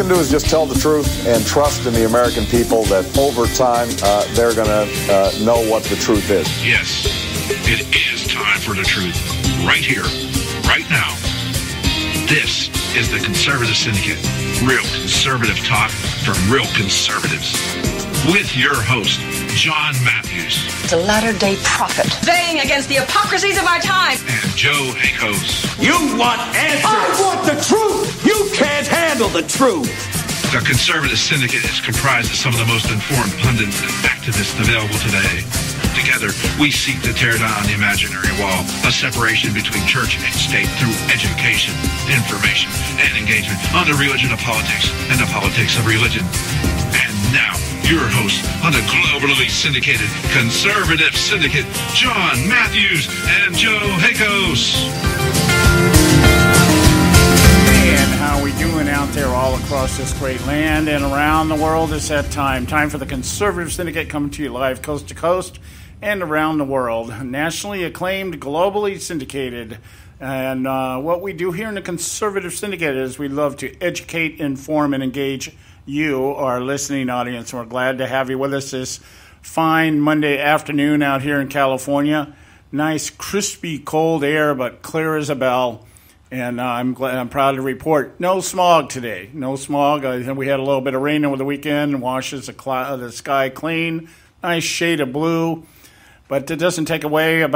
can do is just tell the truth and trust in the American people that over time they're going to know what the truth is. Yes, it is time for the truth. Right here, right now. This is the Conservative Syndicate. Real conservative talk from real conservatives. With your host, John Matthews. The latter-day prophet. Baying against the hypocrisies of our time. And Joe Hakos. You want answers. I want the truth. You can't handle the truth. The Conservative Syndicate is comprised of some of the most informed pundits and activists available today. Together, we seek to tear down the imaginary wall, a separation between church and state through education, information, and engagement on the religion of politics and the politics of religion. And now, your host on the globally syndicated Conservative Syndicate, John Matthews and Joe Hakos. And how are we doing out there all across this great land and around the world? It's that time. Time for the Conservative Syndicate coming to you live coast to coast and around the world. Nationally acclaimed, globally syndicated. And what we do here in the Conservative Syndicate is we love to educate, inform, and engage you, our listening audience. We're glad to have you with us this fine Monday afternoon out here in California. Nice, crispy, cold air, but clear as a bell. And I'm proud to report no smog today. No smog. We had a little bit of rain over the weekend, washes the sky clean. Nice shade of blue. But it doesn't take away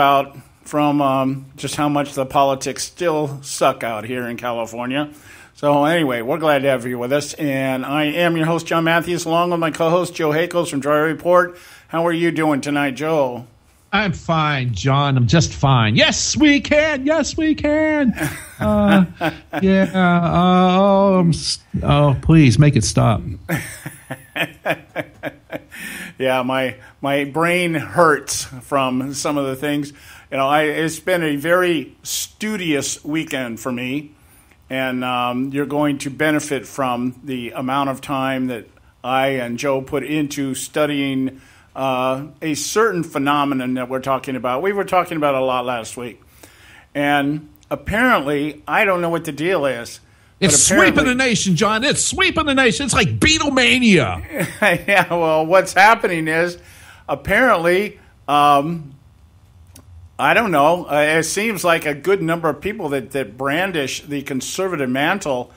from just how much the politics still suck out here in California. So anyway, we're glad to have you with us. And I am your host, John Matthews, along with my co-host, Joe Hakos from Dry Report. How are you doing tonight, Joe? I'm fine, John. I'm just fine. Yes, we can. Yes, we can. Please make it stop. Yeah, my brain hurts from some of the things. You know, it's been a very studious weekend for me, and you're going to benefit from the amount of time that I and Joe put into studying a certain phenomenon that we're talking about. We were talking about a lot last week, and apparently, I don't know what the deal is. It's sweeping the nation, John. It's sweeping the nation. It's like Beatlemania. Yeah, well, what's happening is apparently, I don't know, it seems like a good number of people that brandish the conservative mantle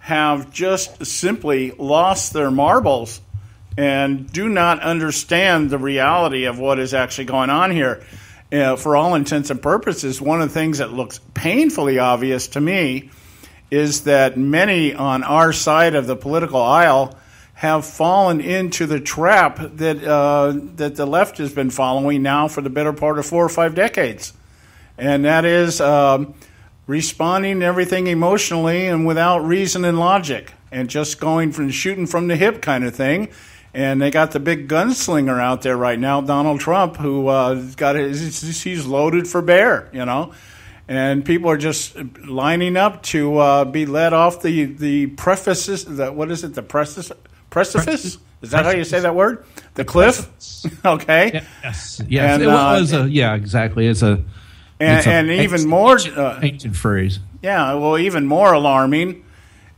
have just simply lost their marbles and do not understand the reality of what is actually going on here. For all intents and purposes, one of the things that looks painfully obvious to me is that many on our side of the political aisle have fallen into the trap that the left has been following now for the better part of 4 or 5 decades. And that is responding to everything emotionally and without reason and logic, and just going from shooting from the hip kind of thing. And they got the big gunslinger out there right now, Donald Trump, who he's loaded for bear, you know. And people are just lining up to be led off the precipice. What is it? The precipice? Is that how you say that word? The cliff? Okay. Yes. Yes. And, exactly. It's even more ancient phrase. Yeah. Well, even more alarming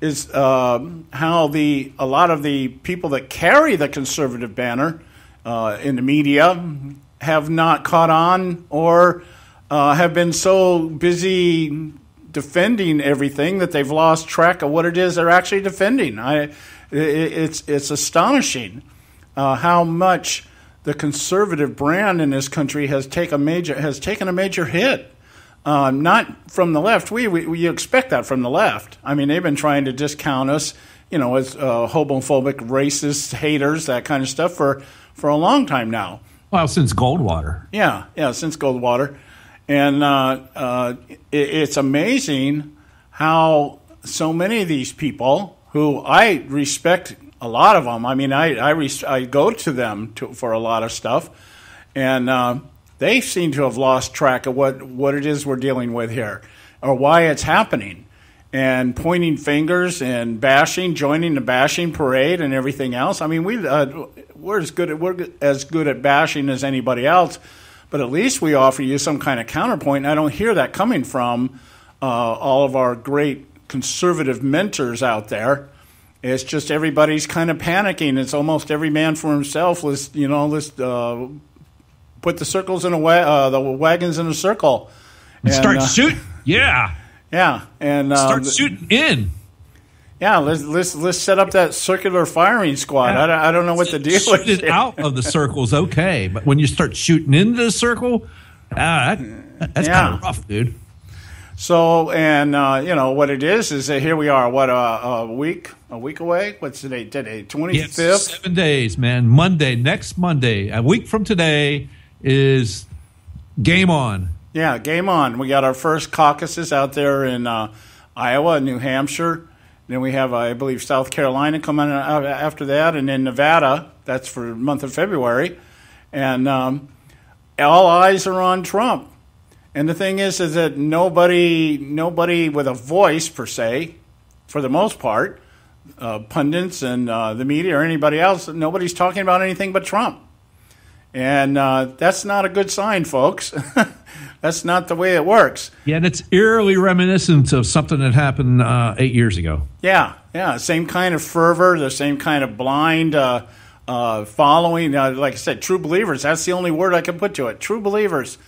is how a lot of the people that carry the conservative banner in the media have not caught on or have been so busy defending everything that they've lost track of what it is they're actually defending. It's astonishing how much the conservative brand in this country has taken a major hit. Not from the left. We expect that from the left. I mean, they've been trying to discount us, you know, as homophobic, racist, haters, that kind of stuff for a long time now. Well, since Goldwater. Yeah, since Goldwater. And it's amazing how so many of these people, who I respect a lot of them, I mean, I go to them for a lot of stuff, and they seem to have lost track of what it is we're dealing with here, or why it's happening, and pointing fingers and bashing, joining the bashing parade and everything else. I mean, we're as good at bashing as anybody else. But at least we offer you some kind of counterpoint, and I don't hear that coming from all of our great conservative mentors out there. It's just everybody's kind of panicking. It's almost every man for himself. Let's put the circles in the wagons in a circle and start shooting. Yeah, and start shooting in. Yeah, let's set up that circular firing squad. Yeah. I don't know what the deal is. Shooting out of the circle's okay, but when you start shooting into the circle, that's kind of rough, dude. So, and what it is that here we are. What a week away. What's the date today? 25th. Yes, 7 days, man. Next Monday, a week from today is game on. Yeah, game on. We got our first caucuses out there in Iowa and New Hampshire. Then we have, I believe, South Carolina coming out after that, and then Nevada. That's for the month of February. And all eyes are on Trump. And the thing is that nobody with a voice, per se, for the most part, pundits and the media or anybody else, nobody's talking about anything but Trump. And that's not a good sign, folks. That's not the way it works. Yeah, and it's eerily reminiscent of something that happened 8 years ago. Yeah, same kind of fervor, the same kind of blind following. Like I said, true believers, that's the only word I can put to it. True believers.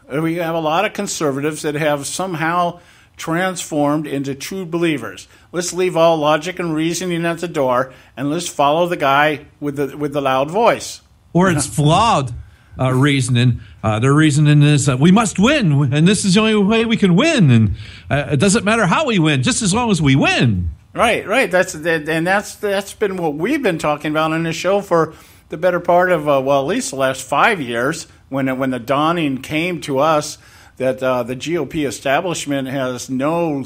We have a lot of conservatives that have somehow transformed into true believers. Let's leave all logic and reasoning at the door, and let's follow the guy with the loud voice. Or it's flawed reasoning. Their reasoning is we must win, and this is the only way we can win, and it doesn't matter how we win, just as long as we win. Right. That's been what we've been talking about on this show for the better part of at least the last 5 years. When the dawning came to us that the GOP establishment has no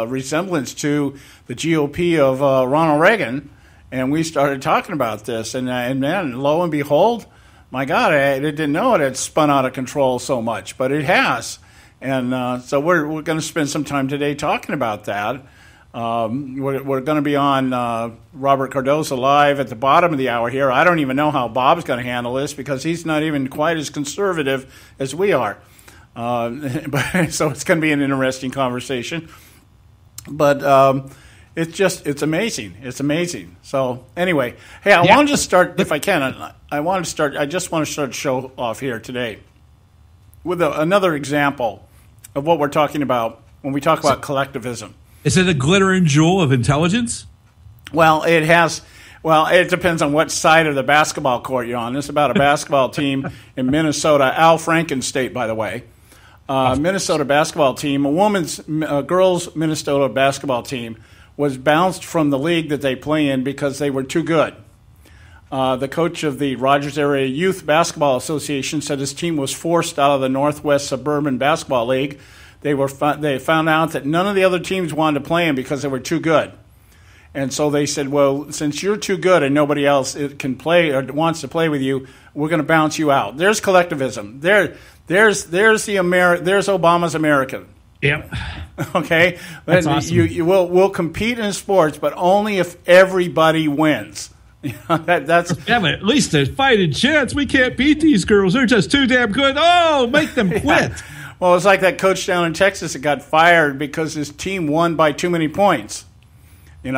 resemblance to the GOP of Ronald Reagan, and we started talking about this, and man, lo and behold, my God, I didn't know it had spun out of control so much, but it has, and so we're going to spend some time today talking about that. We're going to be on Robert Cardozo Live at the bottom of the hour here. I don't even know how Bob's going to handle this because he's not even quite as conservative as we are. But so it's going to be an interesting conversation. But it's amazing. It's amazing. So anyway, hey, I wanted to start, if I can, I just want to start the show off here today with another example of what we're talking about when we talk about collectivism. Is it a glittering jewel of intelligence? Well, it has. Well, it depends on what side of the basketball court you're on. This is about a basketball team in Minnesota, Al Franken State, by the way. Minnesota basketball team, a girls' Minnesota basketball team, was bounced from the league that they play in because they were too good. The coach of the Rogers Area Youth Basketball Association said his team was forced out of the Northwest Suburban Basketball League. They found out that none of the other teams wanted to play him because they were too good. And so they said, well, since you're too good and nobody else can play or wants to play with you, we're going to bounce you out. There's collectivism. There's Obama's American. Yep. Okay? That's awesome. We'll compete in sports, but only if everybody wins. That's yeah, but at least there's fighting chance. We can't beat these girls. They're just too damn good. Oh, make them quit. Yeah. Well, it's like that coach down in Texas that got fired because his team won by too many points. And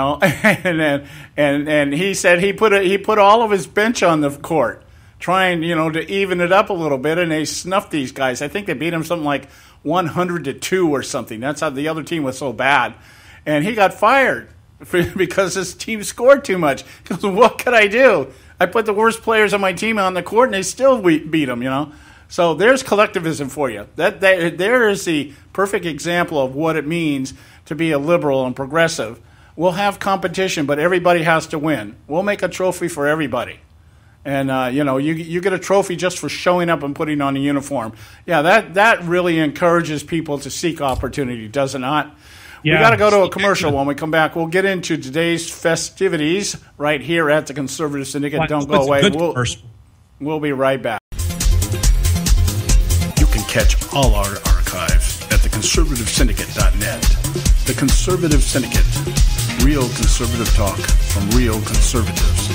he said he put all of his bench on the court, trying to even it up a little bit, and they snuffed these guys. I think they beat him something like 100-2 or something. That's how the other team was so bad, and he got fired because his team scored too much. He goes, what could I do? I put the worst players on my team on the court, and they still beat them. So there's collectivism for you. There is the perfect example of what it means to be a liberal and progressive. We'll have competition, but everybody has to win. We'll make a trophy for everybody. And, you get a trophy just for showing up and putting on a uniform. Yeah, that really encourages people to seek opportunity, does it not? Yeah. We got to go to a commercial. When we come back, we'll get into today's festivities right here at the Conservative Syndicate. Don't go away. We'll be right back. Catch all our archives at theconservativesyndicate.net. The Conservative Syndicate. Real conservative talk from real conservatives.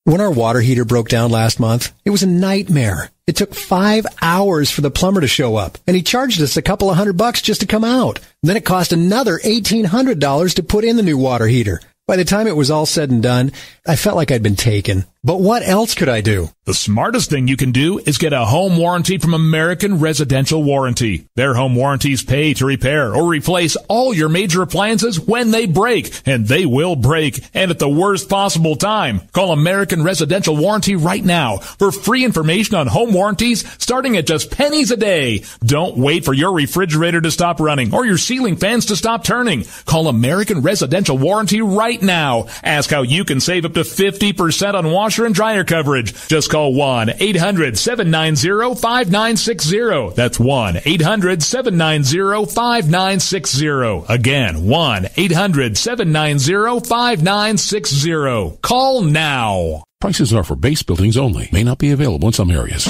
When our water heater broke down last month, it was a nightmare. It took 5 hours for the plumber to show up, and he charged us a couple of $100 just to come out. Then it cost another $1,800 to put in the new water heater. By the time it was all said and done, I felt like I'd been taken. But what else could I do? The smartest thing you can do is get a home warranty from American Residential Warranty. Their home warranties pay to repair or replace all your major appliances when they break, and they will break, and at the worst possible time. Call American Residential Warranty right now for free information on home warranties starting at just pennies a day. Don't wait for your refrigerator to stop running or your ceiling fans to stop turning. Call American Residential Warranty right now. Ask how you can save up to 50% on washer and dryer coverage. Just call 1-800-790-5960. That's 1-800-790-5960. Again, 1-800-790-5960. Call now. Prices are for base buildings only. May not be available in some areas.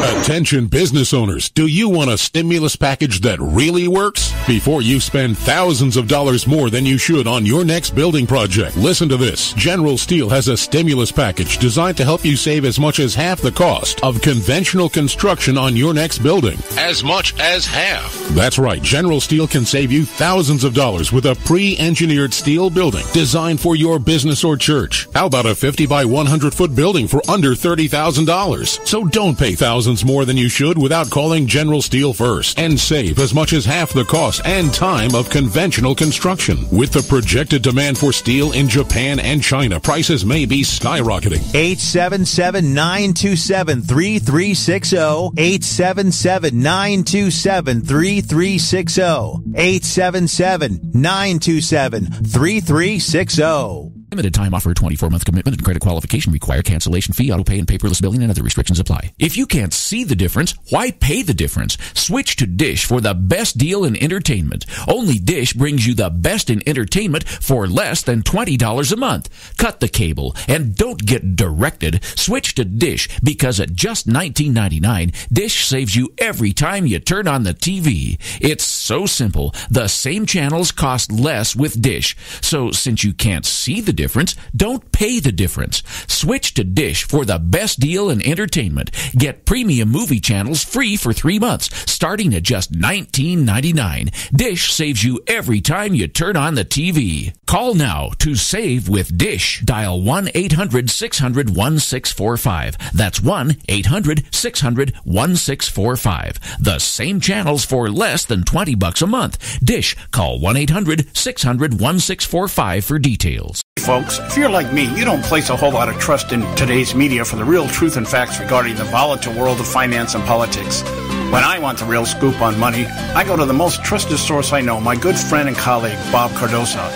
Attention business owners, do you want a stimulus package that really works? Before you spend thousands of dollars more than you should on your next building project, listen to this. General Steel has a stimulus package designed to help you save as much as half the cost of conventional construction on your next building. As much as half. That's right. General Steel can save you thousands of dollars with a pre-engineered steel building designed for your business or church. How about a 50 by 100 foot building for under $30,000? So don't pay thousands more than you should without calling General Steel first and save as much as half the cost and time of conventional construction. With the projected demand for steel in Japan and China, prices may be skyrocketing. 877-927-3360. 877-927-3360. 877-927-3360. Limited time offer, 24-month commitment and credit qualification require cancellation fee, auto pay, and paperless billing, and other restrictions apply. If you can't see the difference, why pay the difference? Switch to Dish for the best deal in entertainment. Only Dish brings you the best in entertainment for less than $20 a month. Cut the cable and don't get directed. Switch to Dish because at just $19.99, Dish saves you every time you turn on the TV. It's so simple. The same channels cost less with Dish. So since you can't see the difference, don't pay the difference. Switch to Dish for the best deal in entertainment. Get premium movie channels free for 3 months, starting at just $19.99. Dish saves you every time you turn on the TV. Call now to save with Dish. Dial 1-800-600-1645. That's 1-800-600-1645. The same channels for less than $20 a month. Dish. Call 1-800-600-1645 for details. Folks, if you're like me, you don't place a whole lot of trust in today's media for the real truth and facts regarding the volatile world of finance and politics. When I want the real scoop on money, I go to the most trusted source I know, my good friend and colleague, Bob Cardoso.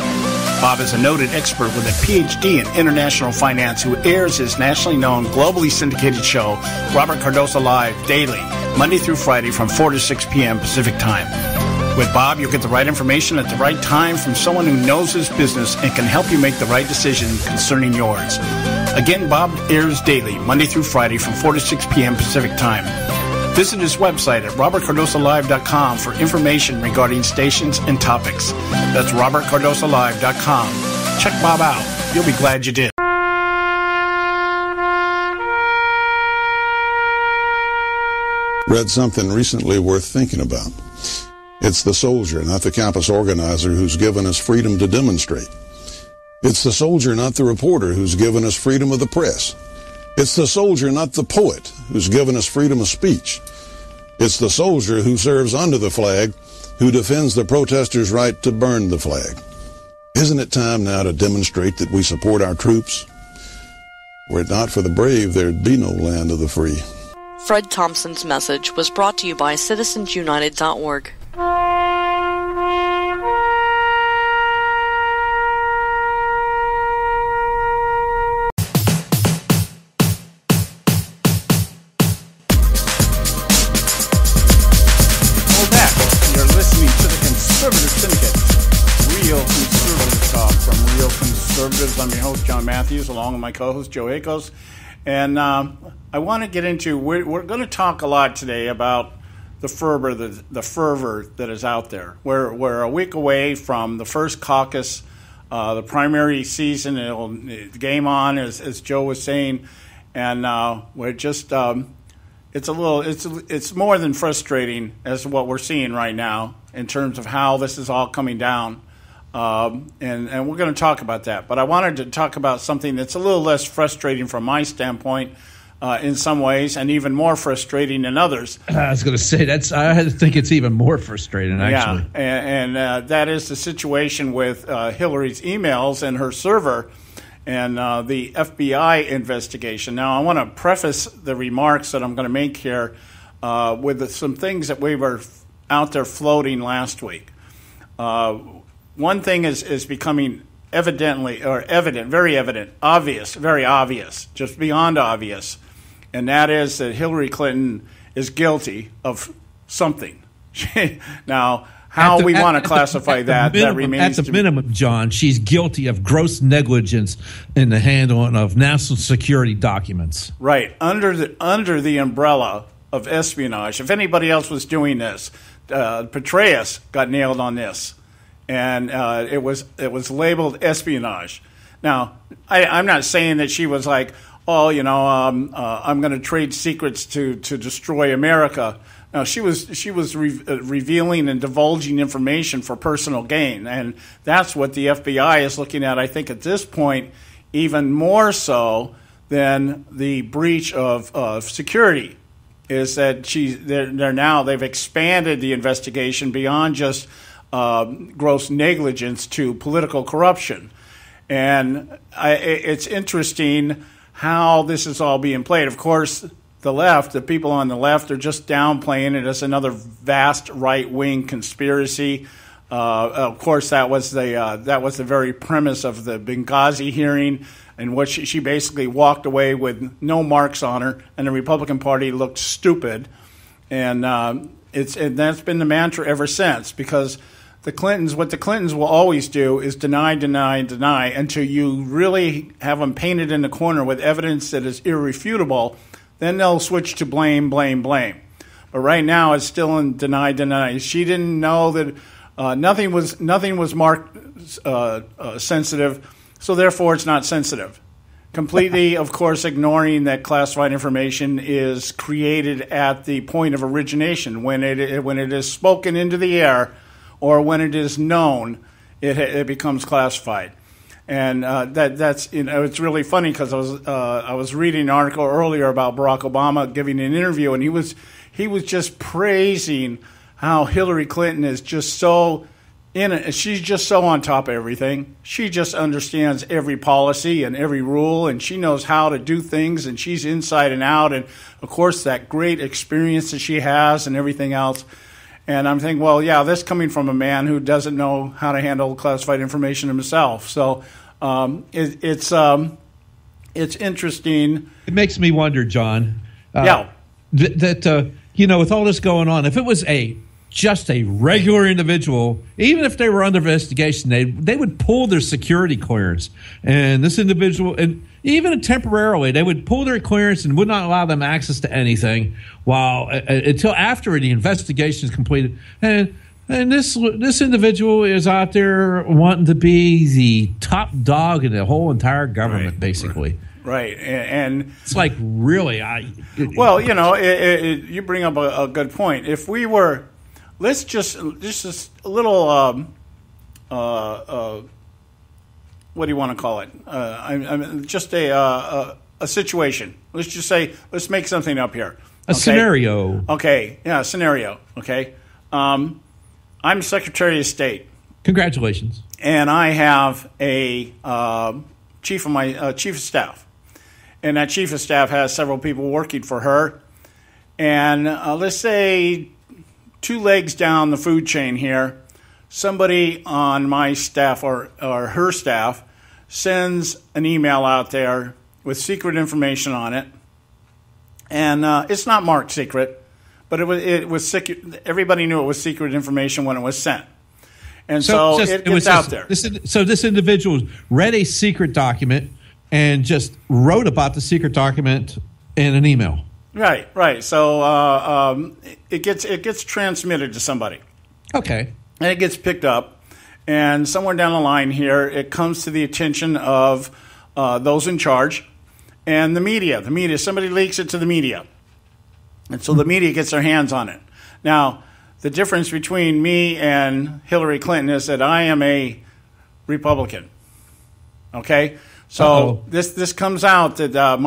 Bob is a noted expert with a PhD in international finance who airs his nationally known, globally syndicated show, Robert Cardoso Live, daily, Monday through Friday from 4 to 6 p.m. Pacific Time. With Bob, you'll get the right information at the right time from someone who knows his business and can help you make the right decision concerning yours. Again, Bob airs daily, Monday through Friday from 4 to 6 p.m. Pacific Time. Visit his website at robertcardosolive.com for information regarding stations and topics. That's robertcardosolive.com. Check Bob out. You'll be glad you did. Read something recently worth thinking about. It's the soldier, not the campus organizer, who's given us freedom to demonstrate. It's the soldier, not the reporter, who's given us freedom of the press. It's the soldier, not the poet, who's given us freedom of speech. It's the soldier who serves under the flag, who defends the protesters' right to burn the flag. Isn't it time now to demonstrate that we support our troops? Were it not for the brave, there'd be no land of the free. Fred Thompson's message was brought to you by citizensunited.org. Conservative Syndicate, real conservative talk from real conservatives. I'm your host, John Matthews, along with my co-host, Joe Akos. And I want to get into, we're going to talk a lot today about the fervor that is out there. We're a week away from the first caucus The primary season, it'll game on, as Joe was saying, and we're just it's more than frustrating as what we're seeing right now in terms of how this is all coming down, and we're going to talk about that. But I wanted to talk about something that's a little less frustrating from my standpoint. In some ways, and even more frustrating in others. I was going to say I think it's even more frustrating, actually. Yeah, and that is the situation with Hillary's emails and her server, and the FBI investigation. Now, I want to preface the remarks that I'm going to make here with some things that we were out there floating last week. One thing is becoming very evident, obvious, very obvious, just beyond obvious. And that is that Hillary Clinton is guilty of something. Now, how we want to classify that remains at the minimum, John, she's guilty of gross negligence in the handling of national security documents. Right, under the umbrella of espionage. If anybody else was doing this, Petraeus got nailed on this, and it was labeled espionage. Now, I'm not saying that she was like, I'm going to trade secrets to destroy America. No, she was revealing and divulging information for personal gain, and that's what the FBI is looking at. I think at this point, even more so than the breach of security, is that they've expanded the investigation beyond just gross negligence to political corruption, and it's interesting how this is all being played. Of course, the people on the left are just downplaying it as another vast right-wing conspiracy. Of course, that was the very premise of the Benghazi hearing, in which she basically walked away with no marks on her, and the Republican Party looked stupid. And that's been the mantra ever since, because what the Clintons will always do is deny until you really have them painted in the corner with evidence that is irrefutable. Then they'll switch to blame. But right now it's still in deny. She didn't know that nothing was marked sensitive, so therefore it's not sensitive. Completely, of course, ignoring that classified information is created at the point of origination when it is spoken into the air. Or when it is known, it becomes classified, and that's it's really funny because I was reading an article earlier about Barack Obama giving an interview, and he was just praising how Hillary Clinton is just so she's just so on top of everything. She just understands every policy and every rule, and she knows how to do things, and she's inside and out, and of course that great experience that she has and everything else. And I'm thinking, well, yeah, this coming from a man who doesn't know how to handle classified information himself. So it's interesting. It makes me wonder, John. That with all this going on, if it was just a regular individual, even if they were under investigation, they would pull their security clearance. And this individual, and even temporarily, they would pull their clearance and would not allow them access to anything until after the investigation is completed. And this individual is out there wanting to be the top dog in the whole entire government, basically. Right, and it's like, really, you bring up a good point. If we were, let's just a little, what do you want to call it? Just a situation. Let's just say, let's make something up here. A scenario. Okay, yeah, a scenario. Okay, I'm Secretary of State. Congratulations. And I have a chief of staff, and that chief of staff has several people working for her. And let's say 2 legs down the food chain here, somebody on my staff or her staff sends an email out there with secret information on it, and it's not marked secret, but it was secret. Everybody knew it was secret information when it was sent, and so it gets out there. So this individual read a secret document and just wrote about the secret document in an email. Right. So it gets transmitted to somebody. Okay. And it gets picked up, And somewhere down the line here, it comes to the attention of those in charge and the media. Somebody leaks it to the media. And so the media gets their hands on it. Now, the difference between me and Hillary Clinton is that I am a Republican. Okay? So this comes out that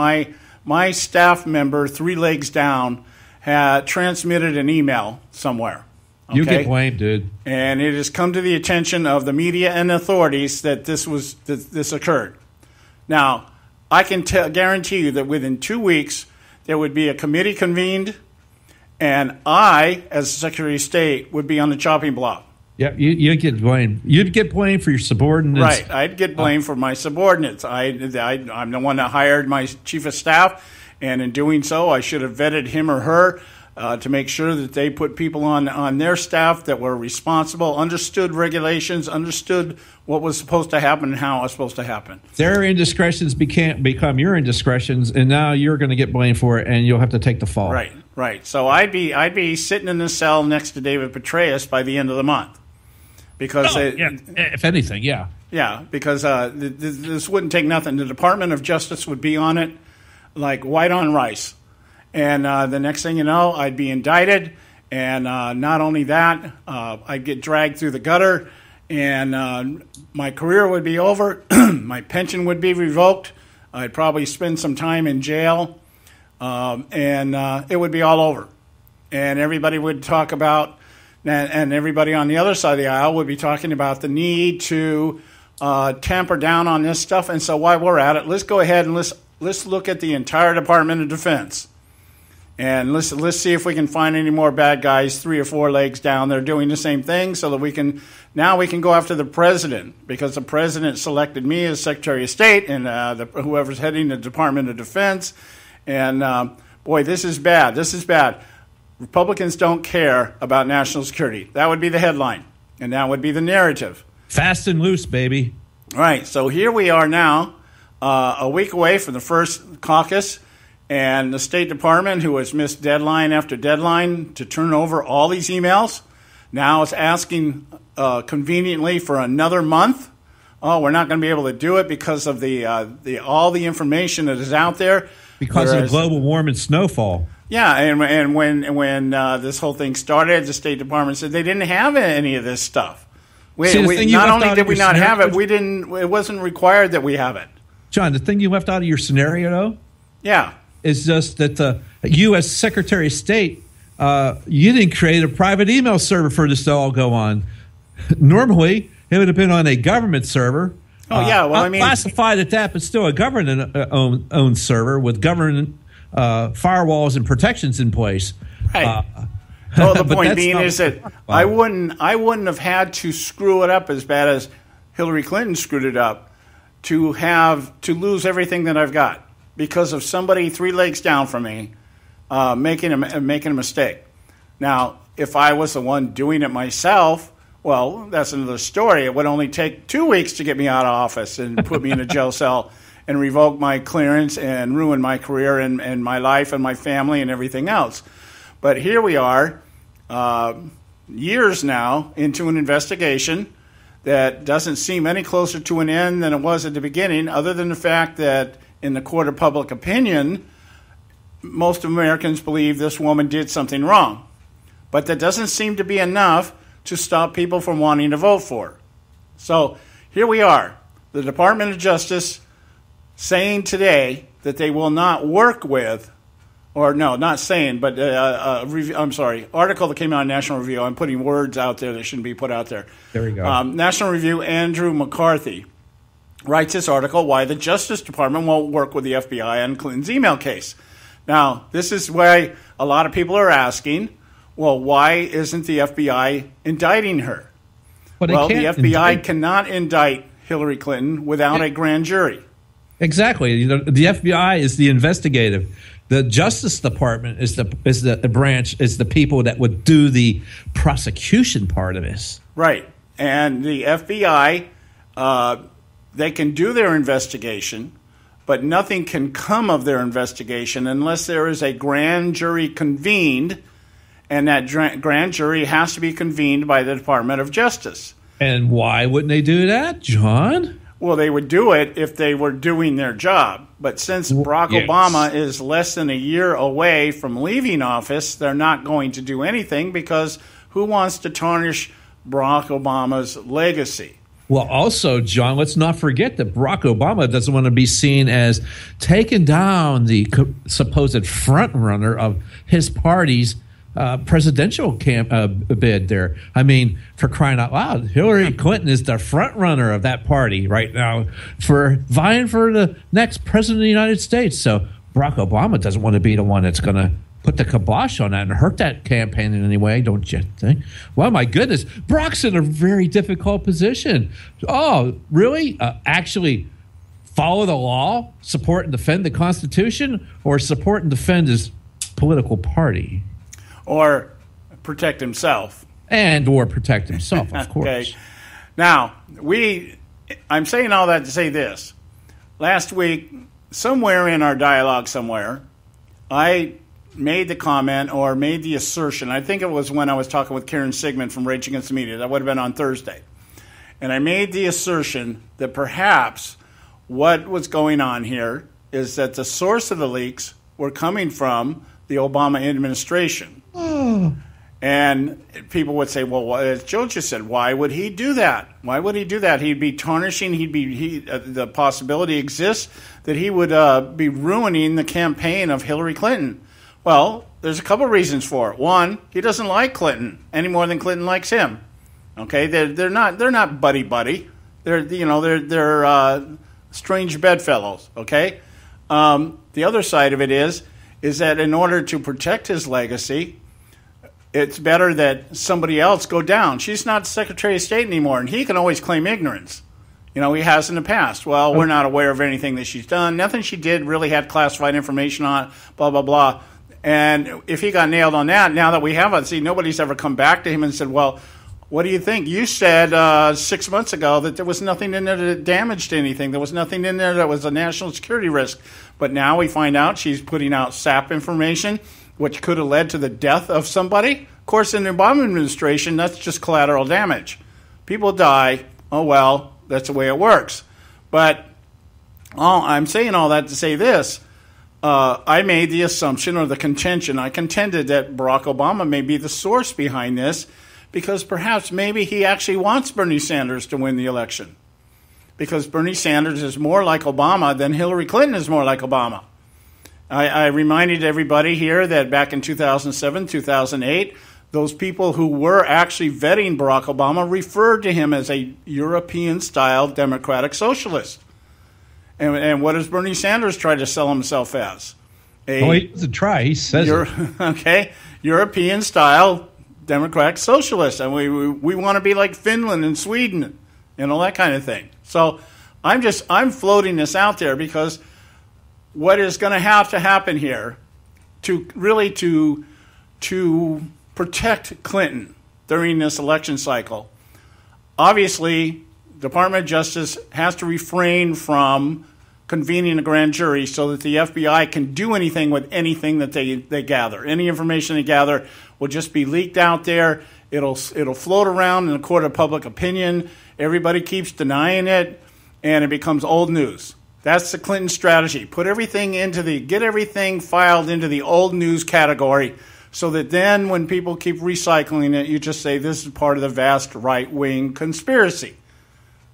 my staff member, 3 legs down, had transmitted an email somewhere. Okay? You get blamed, dude. And it has come to the attention of the media and authorities that this occurred. Now, I can guarantee you that within 2 weeks, there would be a committee convened, and I, as Secretary of State, would be on the chopping block. Yeah, you get blamed. You'd get blamed for your subordinates. Right, I'd get blamed for my subordinates. I'm the one that hired my chief of staff, and in doing so, I should have vetted him or her to make sure that they put people on their staff that were responsible, understood regulations, understood what was supposed to happen and how it was supposed to happen. Their indiscretions become your indiscretions, and now you're going to get blamed for it, and you'll have to take the fall. Right. So I'd be sitting in the cell next to David Petraeus by the end of the month. Because if anything, yeah. Yeah, because this wouldn't take nothing. The Department of Justice would be on it like white on rice. And the next thing you know, I'd be indicted. And not only that, I'd get dragged through the gutter. And my career would be over. My pension would be revoked. I'd probably spend some time in jail. And it would be all over. And everybody would talk about... And everybody on the other side of the aisle would be talking about the need to tamper down on this stuff. And so while we're at it, let's go ahead and let's look at the entire Department of Defense. And let's see if we can find any more bad guys 3 or 4 legs down. They're doing the same thing so that we can go after the president, because the president selected me as Secretary of State and whoever's heading the Department of Defense. And boy, this is bad. This is bad. Republicans don't care about national security. That would be the headline, and that would be the narrative. Fast and loose, baby. Right. So here we are now, a week away from the first caucus, and the State Department, who has missed deadline after deadline to turn over all these emails, now is asking conveniently for another month. Oh, we're not going to be able to do it because of all the information that is out there. Because of global warming snowfall. Yeah, and when this whole thing started, the State Department said they didn't have any of this stuff. Not only did we not have it, it wasn't required that we have it. John, the thing you left out of your scenario, though, yeah, is just that you, as Secretary of State, you didn't create a private email server for this to all go on. Normally, it would have been on a government server. Oh yeah, well, I mean, classified at that, but still a government-owned server with government firewalls and protections in place. Right. So the point being is that I wouldn't have had to screw it up as bad as Hillary Clinton screwed it up to lose everything that I've got because of somebody 3 legs down from me making a mistake. Now, if I was the one doing it myself, well, that's another story. It would only take 2 weeks to get me out of office and put me in a jail cell and revoke my clearance and ruin my career and my life and my family and everything else. But here we are, years now into an investigation that doesn't seem any closer to an end than it was at the beginning, other than the fact that in the court of public opinion, most Americans believe this woman did something wrong. But that doesn't seem to be enough to stop people from wanting to vote for her. So here we are, the Department of Justice saying today that they will not work with, or no, not saying, but article that came out in National Review. I'm putting words out there that shouldn't be put out there. There we go. National Review, Andrew McCarthy writes this article, Why the Justice Department Won't Work with the FBI on Clinton's email case. Now, this is why a lot of people are asking, well, why isn't the FBI indicting her? Well, the FBI cannot indict Hillary Clinton without a grand jury. Exactly. The FBI is the investigative. The Justice Department is the branch, is the people that would do the prosecution part of this. Right. And the FBI, they can do their investigation, but nothing can come of their investigation unless there is a grand jury convened, and that grand jury has to be convened by the Department of Justice. And why wouldn't they do that, John? Well, they would do it if they were doing their job. But since Barack Obama is less than a year away from leaving office, they're not going to do anything because who wants to tarnish Barack Obama's legacy? Well, also, John, let's not forget that Barack Obama doesn't want to be seen as taking down the supposed front runner of his party's presidential bid there. I mean, for crying out loud, Hillary Clinton is the front runner of that party right now for vying for the next president of the United States. So Barack Obama doesn't want to be the one that's going to put the kibosh on that and hurt that campaign in any way, don't you think? Well, my goodness, Barack's in a very difficult position. Oh, really? Actually follow the law, support and defend the Constitution, or support and defend his political party? Or protect himself. Or protect himself, of course. Okay. Now, I'm saying all that to say this. Last week, somewhere in our dialogue somewhere, I made the comment or made the assertion, I think it was when I was talking with Karen Sigmund from Rage Against the Media, that would have been on Thursday. And I made the assertion that perhaps what was going on here is that the source of the leaks were coming from the Obama administration. And people would say, well, as Joe just said, why would he do that? Why would he do that? He'd be tarnishing, the possibility exists that he would be ruining the campaign of Hillary Clinton. Well, there's a couple reasons for it. One, he doesn't like Clinton any more than Clinton likes him. Okay, they're not buddy. They're strange bedfellows. Okay, the other side of it is that in order to protect his legacy, it's better that somebody else go down. She's not Secretary of State anymore, and he can always claim ignorance. He has in the past. Well, we're not aware of anything that she's done. Nothing she did really had classified information on it, blah, blah, blah. And if he got nailed on that, now that we have it, nobody's ever come back to him and said, well, what do you think? You said 6 months ago that there was nothing in there that damaged anything. There was nothing in there that was a national security risk. But now we find out she's putting out SAP information, which could have led to the death of somebody. Of course, in the Obama administration, that's just collateral damage. People die. Oh, well, that's the way it works. But I'm saying all that to say this. I made the assumption or the contention. I contended that Barack Obama may be the source behind this because perhaps maybe he actually wants Bernie Sanders to win the election. Because Bernie Sanders is more like Obama than Hillary Clinton is more like Obama. I reminded everybody here that back in 2007, 2008, those people who were actually vetting Barack Obama referred to him as a European-style democratic socialist. And what does Bernie Sanders try to sell himself as? He doesn't try. He says it. Okay, European-style democratic socialist. And we want to be like Finland and Sweden, that kind of thing. So I'm floating this out there because what is going to have to happen here to protect Clinton during this election cycle, obviously, Department of Justice has to refrain from convening a grand jury so that the FBI can do anything with anything that they gather. Any information they gather will just be leaked out there. It'll float around in the court of public opinion. Everybody keeps denying it, and it becomes old news. That's the Clinton strategy. Get everything filed into the old news category so that then when people keep recycling it, you just say this is part of the vast right-wing conspiracy.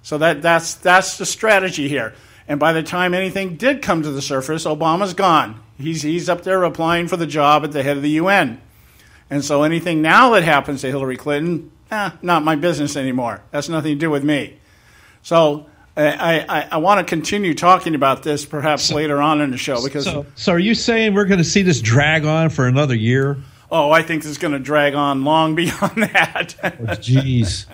So that's the strategy here. And by the time anything did come to the surface, Obama's gone. He's up there applying for the job at the head of the UN. And so anything now that happens to Hillary Clinton, not my business anymore. That's nothing to do with me. So I want to continue talking about this perhaps later on in the show. Because So are you saying we're going to see this drag on for another year? Oh, I think it's going to drag on long beyond that. Jeez.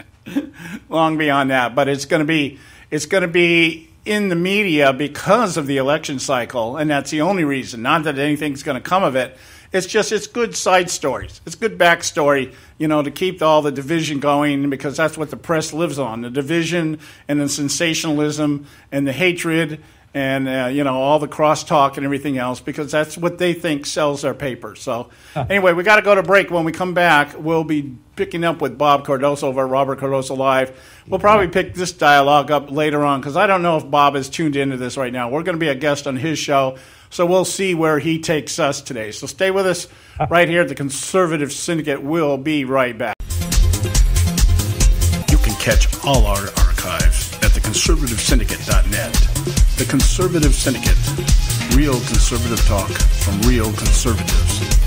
Long beyond that. But it's going to be in the media because of the election cycle, and that's the only reason. Not that anything's going to come of it. It's good side stories. It's good backstory, to keep all the division going because that's what the press lives on, the division and the sensationalism and the hatred and all the crosstalk and everything else, because that's what they think sells their paper. So anyway, we got to go to break. When we come back, we'll be picking up with Bob Cardoso over at Robert Cardoso Live. We'll probably pick this dialogue up later on, because I don't know if Bob is tuned into this right now. We're going to be a guest on his show, so we'll see where he takes us today. So stay with us right here at the Conservative Syndicate. We'll be right back. You can catch all our archives at theconservativesyndicate.net. The Conservative Syndicate. Real conservative talk from real conservatives.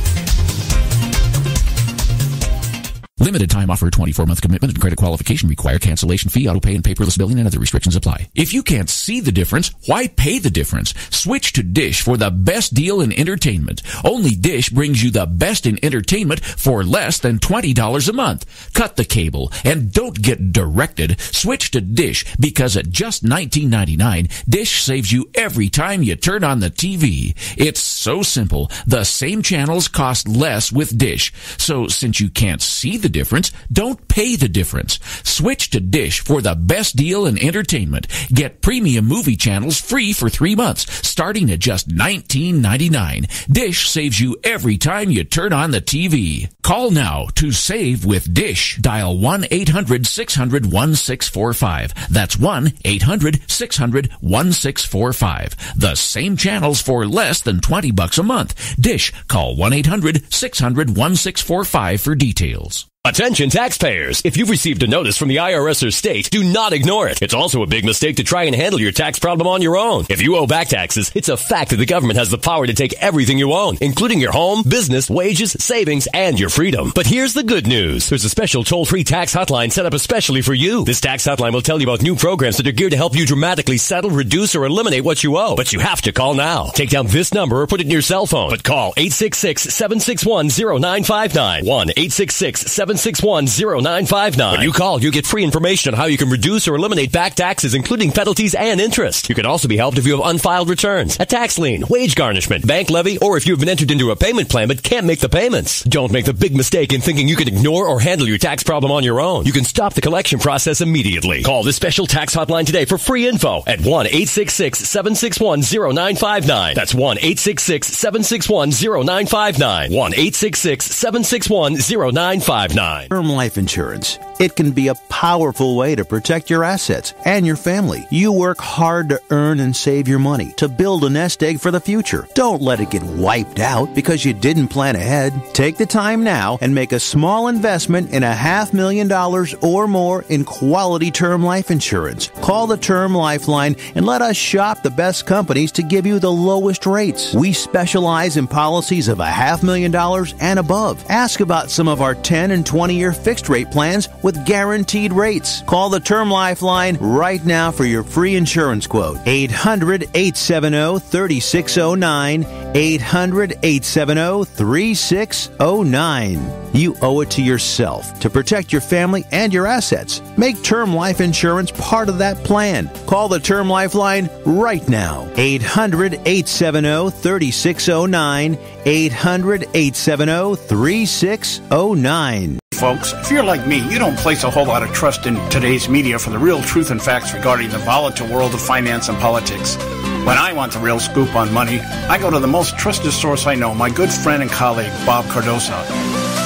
Limited time offer, 24-month commitment and credit qualification require. Cancellation fee, auto pay, and paperless billing and other restrictions apply. If you can't see the difference, why pay the difference? Switch to Dish for the best deal in entertainment. Only Dish brings you the best in entertainment for less than $20 a month. Cut the cable and don't get directed. Switch to Dish, because at just $19.99, Dish saves you every time you turn on the TV. It's so simple. The same channels cost less with Dish. So since you can't see the difference, don't pay the difference. Switch to Dish for the best deal in entertainment. Get premium movie channels free for 3 months, starting at just $19.99. Dish saves you every time you turn on the TV. Call now to save with Dish. Dial 1-800-600-1645. That's 1-800-600-1645. The same channels for less than $20 a month. Dish. Call 1-800-600-1645 for details. Attention taxpayers! If you've received a notice from the IRS or state, do not ignore it. It's also a big mistake to try and handle your tax problem on your own. If you owe back taxes, it's a fact that the government has the power to take everything you own, including your home, business, wages, savings, and your freedom. But here's the good news. There's a special toll-free tax hotline set up especially for you. This tax hotline will tell you about new programs that are geared to help you dramatically settle, reduce, or eliminate what you owe. But you have to call now. Take down this number or put it in your cell phone. But call 866-761-0959. 1-866-761-0959. When you call, you get free information on how you can reduce or eliminate back taxes, including penalties and interest. You can also be helped if you have unfiled returns, a tax lien, wage garnishment, bank levy, or if you've been entered into a payment plan but can't make the payments. Don't make the big mistake in thinking you can ignore or handle your tax problem on your own. You can stop the collection process immediately. Call this special tax hotline today for free info at 1-866-761-0959. That's 1-866-761-0959. 1-866-761-0959. Term life insurance. It can be a powerful way to protect your assets and your family. You work hard to earn and save your money to build a nest egg for the future. Don't let it get wiped out because you didn't plan ahead. Take the time now and make a small investment in $500,000 or more in quality term life insurance. Call the Term Lifeline and let us shop the best companies to give you the lowest rates. We specialize in policies of $500,000 and above. Ask about some of our 10 and 20-year fixed rate plans with guaranteed rates. Call the Term Lifeline right now for your free insurance quote. 800-870-3609. 800-870-3609. You owe it to yourself to protect your family and your assets. Make term life insurance part of that plan. Call the Term Lifeline right now. 800-870-3609. 800-870-3609. Folks, if you're like me, you don't place a whole lot of trust in today's media for the real truth and facts regarding the volatile world of finance and politics. When I want the real scoop on money, I go to the most trusted source I know, my good friend and colleague, Bob Cardoso.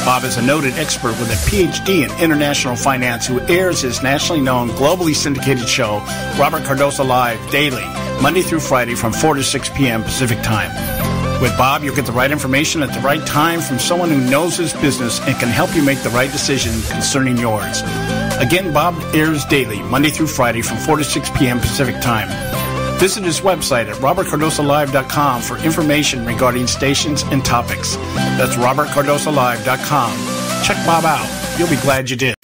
Bob is a noted expert with a PhD in international finance who airs his nationally known, globally syndicated show, Robert Cardoso Live, daily, Monday through Friday from 4 to 6 p.m. Pacific Time. With Bob, you'll get the right information at the right time from someone who knows his business and can help you make the right decision concerning yours. Again, Bob airs daily, Monday through Friday from 4 to 6 p.m. Pacific Time. Visit his website at robertcardosolive.com for information regarding stations and topics. That's robertcardosolive.com. Check Bob out. You'll be glad you did.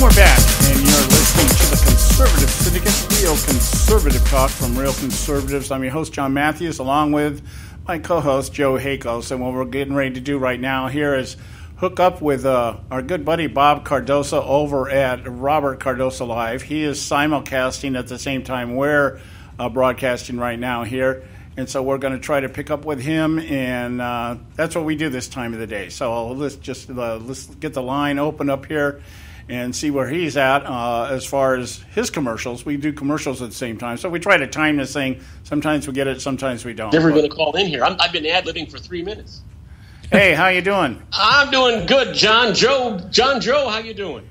We're back, and you're listening to the Conservative Syndicate, real conservative talk from real conservatives. I'm your host, John Matthews, along with my co-host, Joe Hakos. And what we're getting ready to do right now here is hook up with our good buddy, Bob Cardoso, over at Robert Cardoso Live. He is simulcasting at the same time we're broadcasting right now here. And so we're going to try to pick up with him, and that's what we do this time of the day. So let's get the line open up here. and see where he's at as far as his commercials. We do commercials at the same time, so we try to time this thing. Sometimes we get it, sometimes we don't. Never going to call in here. I've been ad-libbing for 3 minutes. Hey, how you doing? I'm doing good, John Joe. John Joe, how you doing?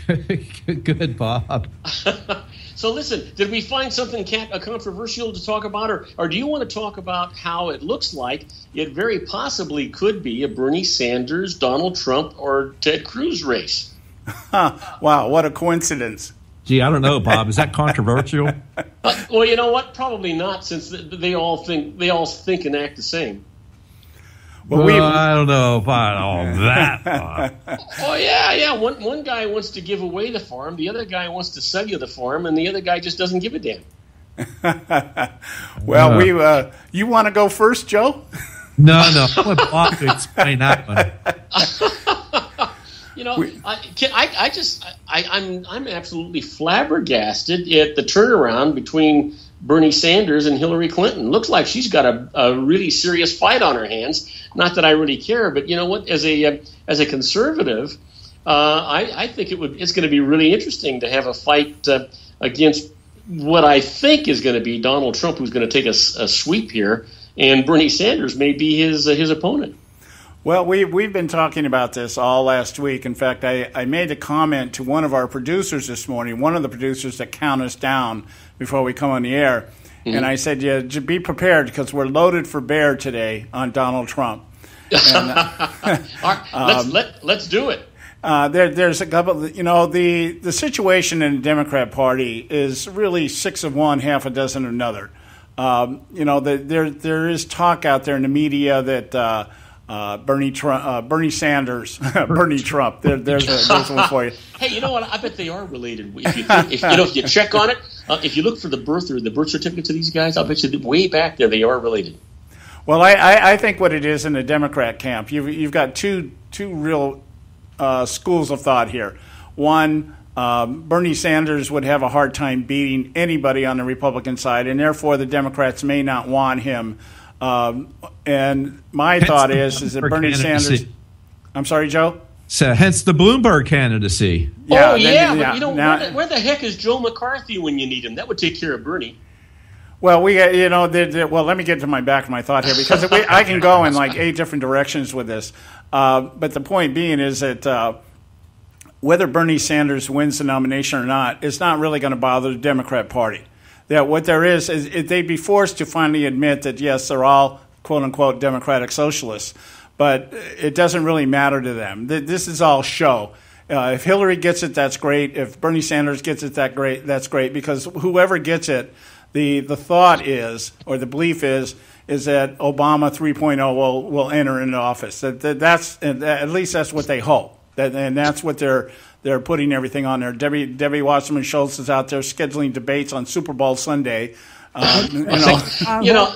Good, Bob. So listen, did we find something controversial to talk about, or do you want to talk about how it looks like it very possibly could be a Bernie Sanders, Donald Trump, or Ted Cruz race? Wow, what a coincidence. Gee, I don't know, Bob. Is that controversial? Well, you know what? Probably not, since they all think and act the same. Well, I don't know about all that. Oh, yeah. One guy wants to give away the farm. The other guy wants to sell you the farm. And the other guy just doesn't give a damn. Well, you want to go first, Joe? No. I want Bob to explain that one. You know, I'm absolutely flabbergasted at the turnaround between Bernie Sanders and Hillary Clinton. Looks like she's got a really serious fight on her hands. Not that I really care, but you know what? As a conservative, I think it's going to be really interesting to have a fight against what I think is going to be Donald Trump, who's going to take a sweep here, and Bernie Sanders may be his opponent. Well, we've been talking about this all last week. In fact, I made a comment to one of our producers this morning, one of the producers that count us down before we come on the air. Mm-hmm. And I said, yeah, be prepared because we're loaded for bear today on Donald Trump. And, let's do it. There's a couple, the situation in the Democrat Party is really 6 of one, half a dozen of another. There is talk out there in the media that Bernie Sanders, Bernie Trump. There's one for you. Hey, you know what? I bet they are related. If you check on it, if you look for the birth certificates of these guys, I'll bet you way back there they are related. Well, I think what it is in the Democrat camp, you've got two real schools of thought here. One, Bernie Sanders would have a hard time beating anybody on the Republican side, and therefore the Democrats may not want him. And my thought is that Bernie Sanders. I'm sorry, Joe? So, hence the Bloomberg candidacy. Yeah, but where the heck is Joe McCarthy when you need him? That would take care of Bernie. Well, let me get to my back of my thought here because I can go in like 8 different directions with this. But the point being is that whether Bernie Sanders wins the nomination or not is not really going to bother the Democrat Party. That what there is they'd be forced to finally admit that, yes, they're all, quote unquote, democratic socialists, but it doesn't really matter to them. This is all show. If Hillary gets it, that's great. If Bernie Sanders gets it, that's great, because whoever gets it, the thought is, or the belief is that Obama 3.0 will enter into office. That's at least that's what they hope. And that's what they're putting everything on there. Debbie Wasserman Schultz is out there scheduling debates on Super Bowl Sunday. That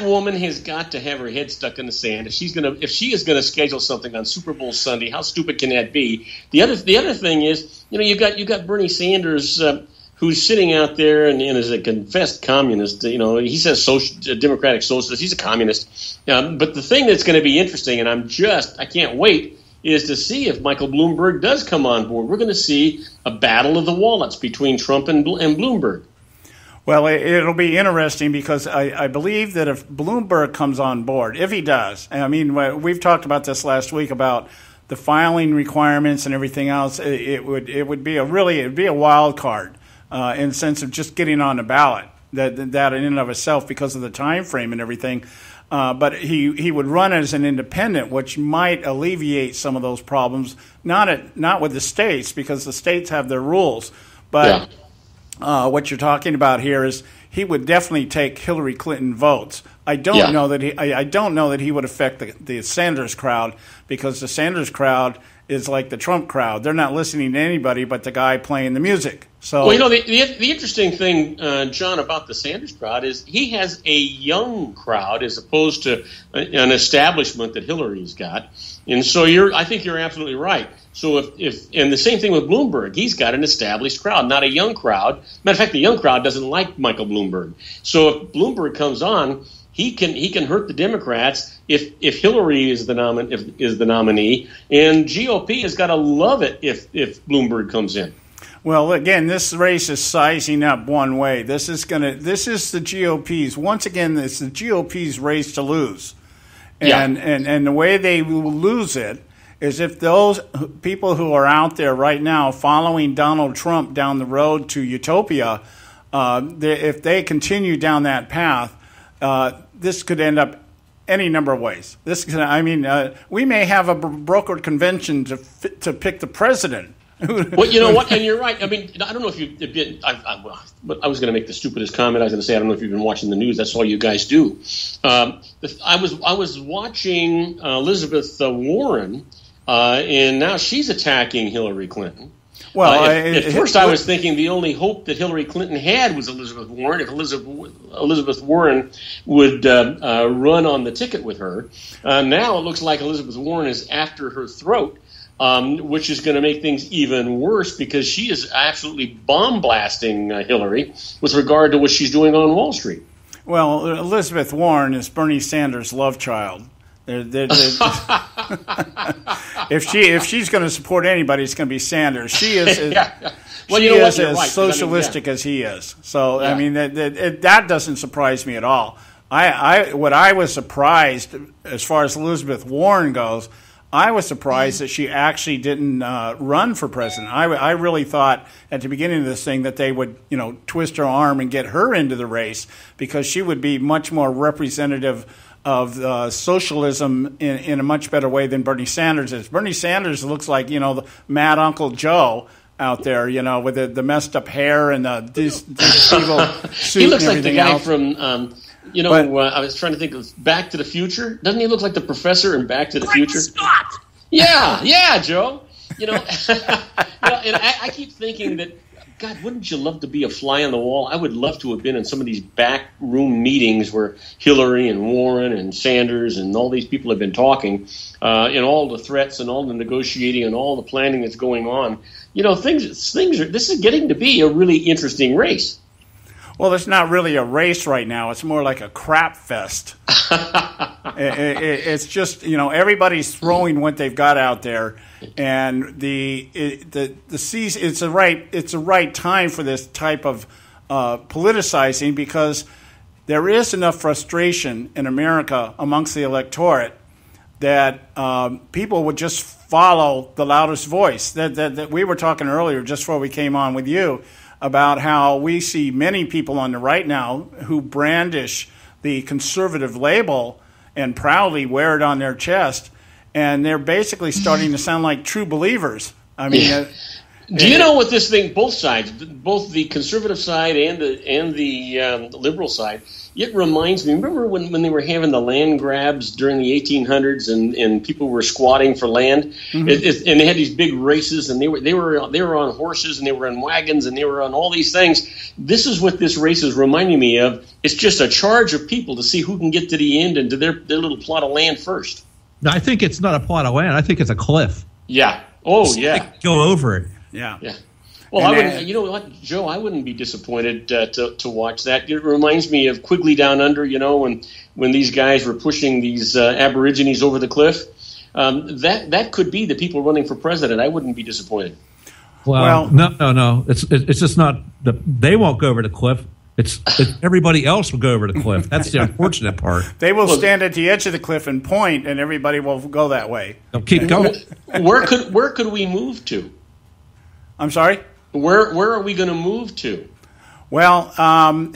woman has got to have her head stuck in the sand. If she is gonna schedule something on Super Bowl Sunday, how stupid can that be? The other thing is, you got Bernie Sanders, who's sitting out there and is a confessed communist. He says democratic socialist. He's a communist. But the thing that's going to be interesting, and I can't wait, is to see if Michael Bloomberg does come on board. We're going to see a battle of the wallets between Trump and Bloomberg. Well, it'll be interesting because I believe that if Bloomberg comes on board, if he does, I mean, we've talked about this last week about the filing requirements and everything else. It would be a wild card in the sense of just getting on the ballot. That in and of itself, because of the time frame and everything. But he would run as an independent, which might alleviate some of those problems. Not with the states, because the states have their rules. But what you're talking about here is he would definitely take Hillary Clinton votes. I don't know that he would affect the Sanders crowd, because the Sanders crowd is like the Trump crowd. They're not listening to anybody but the guy playing the music. So, the interesting thing, John, about the Sanders crowd is he has a young crowd as opposed to an establishment that Hillary's got. And so I think you're absolutely right. So and the same thing with Bloomberg, he's got an established crowd, not a young crowd. Matter of fact, the young crowd doesn't like Michael Bloomberg. So if Bloomberg comes on, he can hurt the Democrats if Hillary is the nominee, and GOP has got to love it if Bloomberg comes in. Well, again, this race is sizing up one way. This is the GOP's. Once again, it's the GOP's race to lose. And the way they will lose it is if those people who are out there right now following Donald Trump down the road to utopia, if they continue down that path, this could end up any number of ways. We may have a brokered convention to pick the president. Well, you know what? And you're right. I mean, I don't know if you've been. But I was going to make the stupidest comment. I was going to say, I don't know if you've been watching the news. That's all you guys do. I was watching Elizabeth Warren, and now she's attacking Hillary Clinton. Well, at first I was thinking the only hope that Hillary Clinton had was Elizabeth Warren. If Elizabeth Warren would run on the ticket with her, now it looks like Elizabeth Warren is after her throat. Which is going to make things even worse because she is absolutely bomb blasting Hillary with regard to what she's doing on Wall Street. Well, Elizabeth Warren is Bernie Sanders' love child. If she's going to support anybody, it's going to be Sanders. She is as socialistic as he is. So I mean that doesn't surprise me at all. What I was surprised as far as Elizabeth Warren goes. I was surprised that she actually didn't run for president. I really thought at the beginning of this thing that they would, twist her arm and get her into the race because she would be much more representative of socialism in a much better way than Bernie Sanders is. Bernie Sanders looks like, the mad Uncle Joe out there, with the messed up hair and the evil suit. He looks and like the guy else. from... I was trying to think of Back to the Future. Doesn't he look like the professor in Back to the Future? Scott! Yeah, Joe. And I keep thinking that, God, wouldn't you love to be a fly on the wall? I would love to have been in some of these backroom meetings where Hillary and Warren and Sanders and all these people have been talking, and all the threats and all the negotiating and all the planning that's going on. This is getting to be a really interesting race. Well, it's not really a race right now. It's more like a crap fest. It's just, everybody's throwing what they've got out there, and the season. It's a right time for this type of politicizing because there is enough frustration in America amongst the electorate that people would just follow the loudest voice. That we were talking earlier, just before we came on with you, about how we see many people on the right now who brandish the conservative label and proudly wear it on their chest, and they're basically starting to sound like true believers. I mean, do you know what this thing? Both sides, both the conservative side and the liberal side. It reminds me. Remember when they were having the land grabs during the 1800s, and people were squatting for land, and they had these big races, and they were on horses, and they were in wagons, and they were on all these things. This is what this race is reminding me of. It's just a charge of people to see who can get to the end and to their little plot of land first. No, I think it's not a plot of land. I think it's a cliff. Yeah. Oh, yeah. Go over it. Yeah. Well, I wouldn't. You know what, Joe? I wouldn't be disappointed to watch that. It reminds me of Quigley Down Under. When these guys were pushing these Aborigines over the cliff. That could be the people running for president. I wouldn't be disappointed. Well, no. It's just not. They won't go over the cliff. It's everybody else will go over the cliff. That's the unfortunate part. They will stand at the edge of the cliff and point, and everybody will go that way. They'll keep going. Where could we move to? I'm sorry? Where are we going to move to? Well,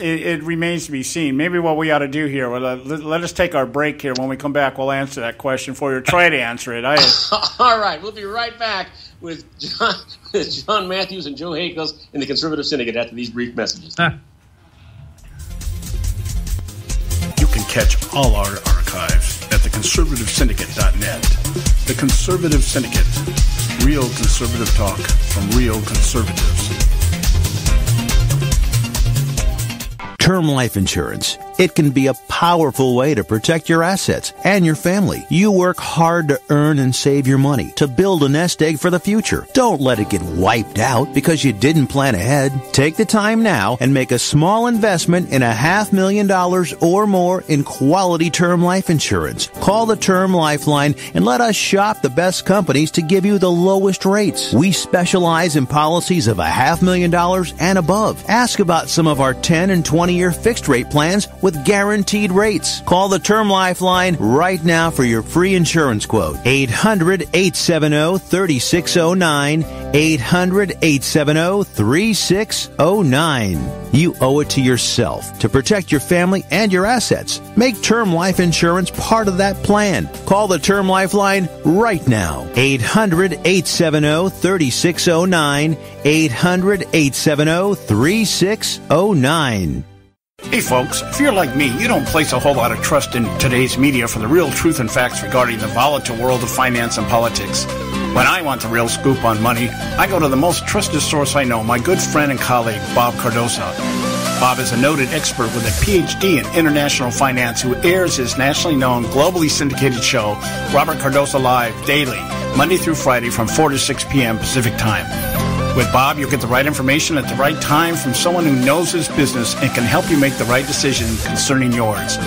it remains to be seen. Maybe what we ought to do here, let us take our break here. When we come back, we'll answer that question for you, or try to answer it. All right, we'll be right back with John Matthews and Joe Hakels in the Conservative Syndicate after these brief messages. You can catch all our archives at theconservativesyndicate.net. The Conservative Syndicate. Real conservative talk from real conservatives. Term life insurance. It can be a powerful way to protect your assets and your family. You work hard to earn and save your money to build a nest egg for the future. Don't let it get wiped out because you didn't plan ahead. Take the time now and make a small investment in $500,000 or more in quality term life insurance. Call the Term Lifeline and let us shop the best companies to give you the lowest rates. We specialize in policies of $500,000 and above. Ask about some of our 10 and 20-year fixed rate plans with guaranteed rates. Call the Term Lifeline right now for your free insurance quote. 800-870-3609. 800-870-3609. You owe it to yourself to protect your family and your assets. Make term life insurance part of that plan. Call the Term Lifeline right now. 800-870-3609. 800-870-3609. Hey folks, if you're like me, you don't place a whole lot of trust in today's media for the real truth and facts regarding the volatile world of finance and politics. When I want the real scoop on money, I go to the most trusted source I know, my good friend and colleague, Bob Cardoso. Bob is a noted expert with a PhD in international finance who airs his nationally known, globally syndicated show, Robert Cardoso Live, daily, Monday through Friday from 4 to 6 p.m. Pacific Time. With Bob, you'll get the right information at the right time from someone who knows his business and can help you make the right decision concerning yours.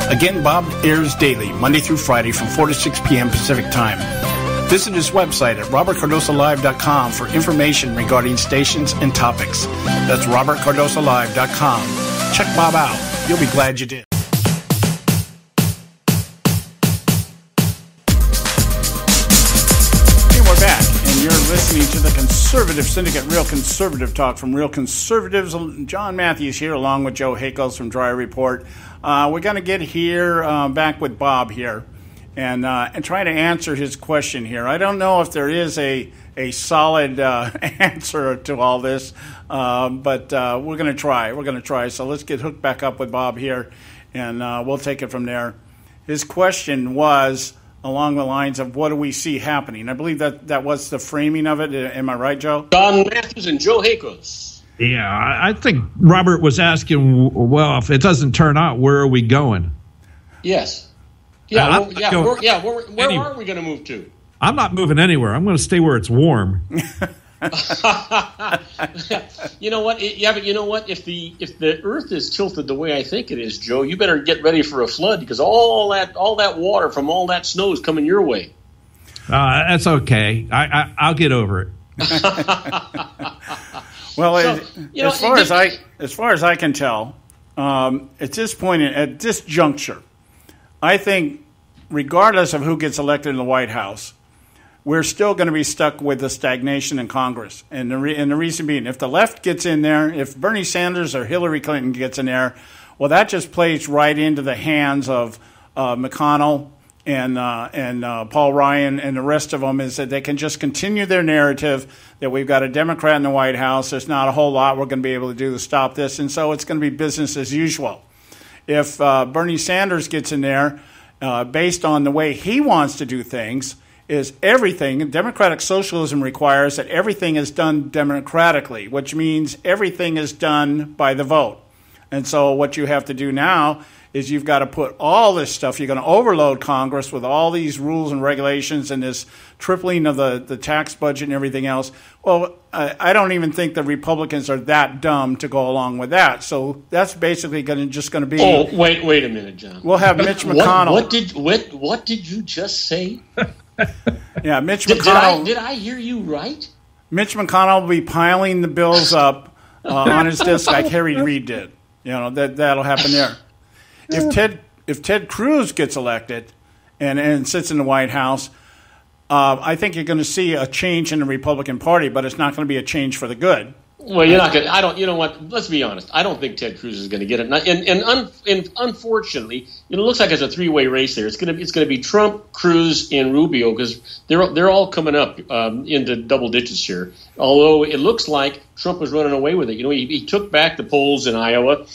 Again, Bob airs daily, Monday through Friday from 4 to 6 p.m. Pacific Time. Visit his website at robertcardosolive.com for information regarding stations and topics. That's robertcardosolive.com. Check Bob out. You'll be glad you did. We're back, and you're listening to the Conservative Syndicate, Real Conservative Talk from Real Conservatives. John Matthews here, along with Joe Hakels from Dry Report. We're going to get here back with Bob here and try to answer his question here. I don't know if there is a solid answer to all this, but we're going to try. We're going to try. So let's get hooked back up with Bob here, and we'll take it from there. His question was along the lines of what do we see happening? I believe that was the framing of it. Am I right, Joe? John Matthews and Joe Hakos. Yeah, I think Robert was asking, well, if it doesn't turn out, where are we going? Yes. Yeah, where are we going to move to? I'm not moving anywhere. I'm going to stay where it's warm. You know what? But you know what? If the Earth is tilted the way I think it is, Joe, you better get ready for a flood because all that water from all that snow is coming your way. That's okay. I'll get over it. Well, as far as I can tell, at this point, at this juncture, I think, regardless of who gets elected in the White House, we're still going to be stuck with the stagnation in Congress. And the reason being, if the left gets in there, if Bernie Sanders or Hillary Clinton gets in there, well, that just plays right into the hands of McConnell and Paul Ryan and the rest of them, is that they can just continue their narrative that we've got a Democrat in the White House. There's not a whole lot we're going to be able to do to stop this. And so it's going to be business as usual. If Bernie Sanders gets in there, based on the way he wants to do things, is everything. Democratic socialism requires that everything is done democratically, which means everything is done by the vote. And so what you have to do now is you've got to put all this stuff. You're going to overload Congress with all these rules and regulations and this tripling of the tax budget and everything else. Well, I don't even think the Republicans are that dumb to go along with that. So that's basically just going to be. Oh, wait a minute, John. We'll have Mitch McConnell. What did you just say? Yeah, Mitch McConnell. Did I hear you right? Mitch McConnell will be piling the bills up on his desk like Harry Reid did. You know, that'll happen there. If Ted Cruz gets elected and sits in the White House, I think you're going to see a change in the Republican Party, but it's not going to be a change for the good. Well, you're not going to. You know what? Let's be honest. I don't think Ted Cruz is going to get it. And unfortunately, it looks like it's a three-way race there. It's going to be Trump, Cruz, and Rubio because they're all coming up into double digits here. Although it looks like Trump was running away with it. You know, he took back the polls in Iowa.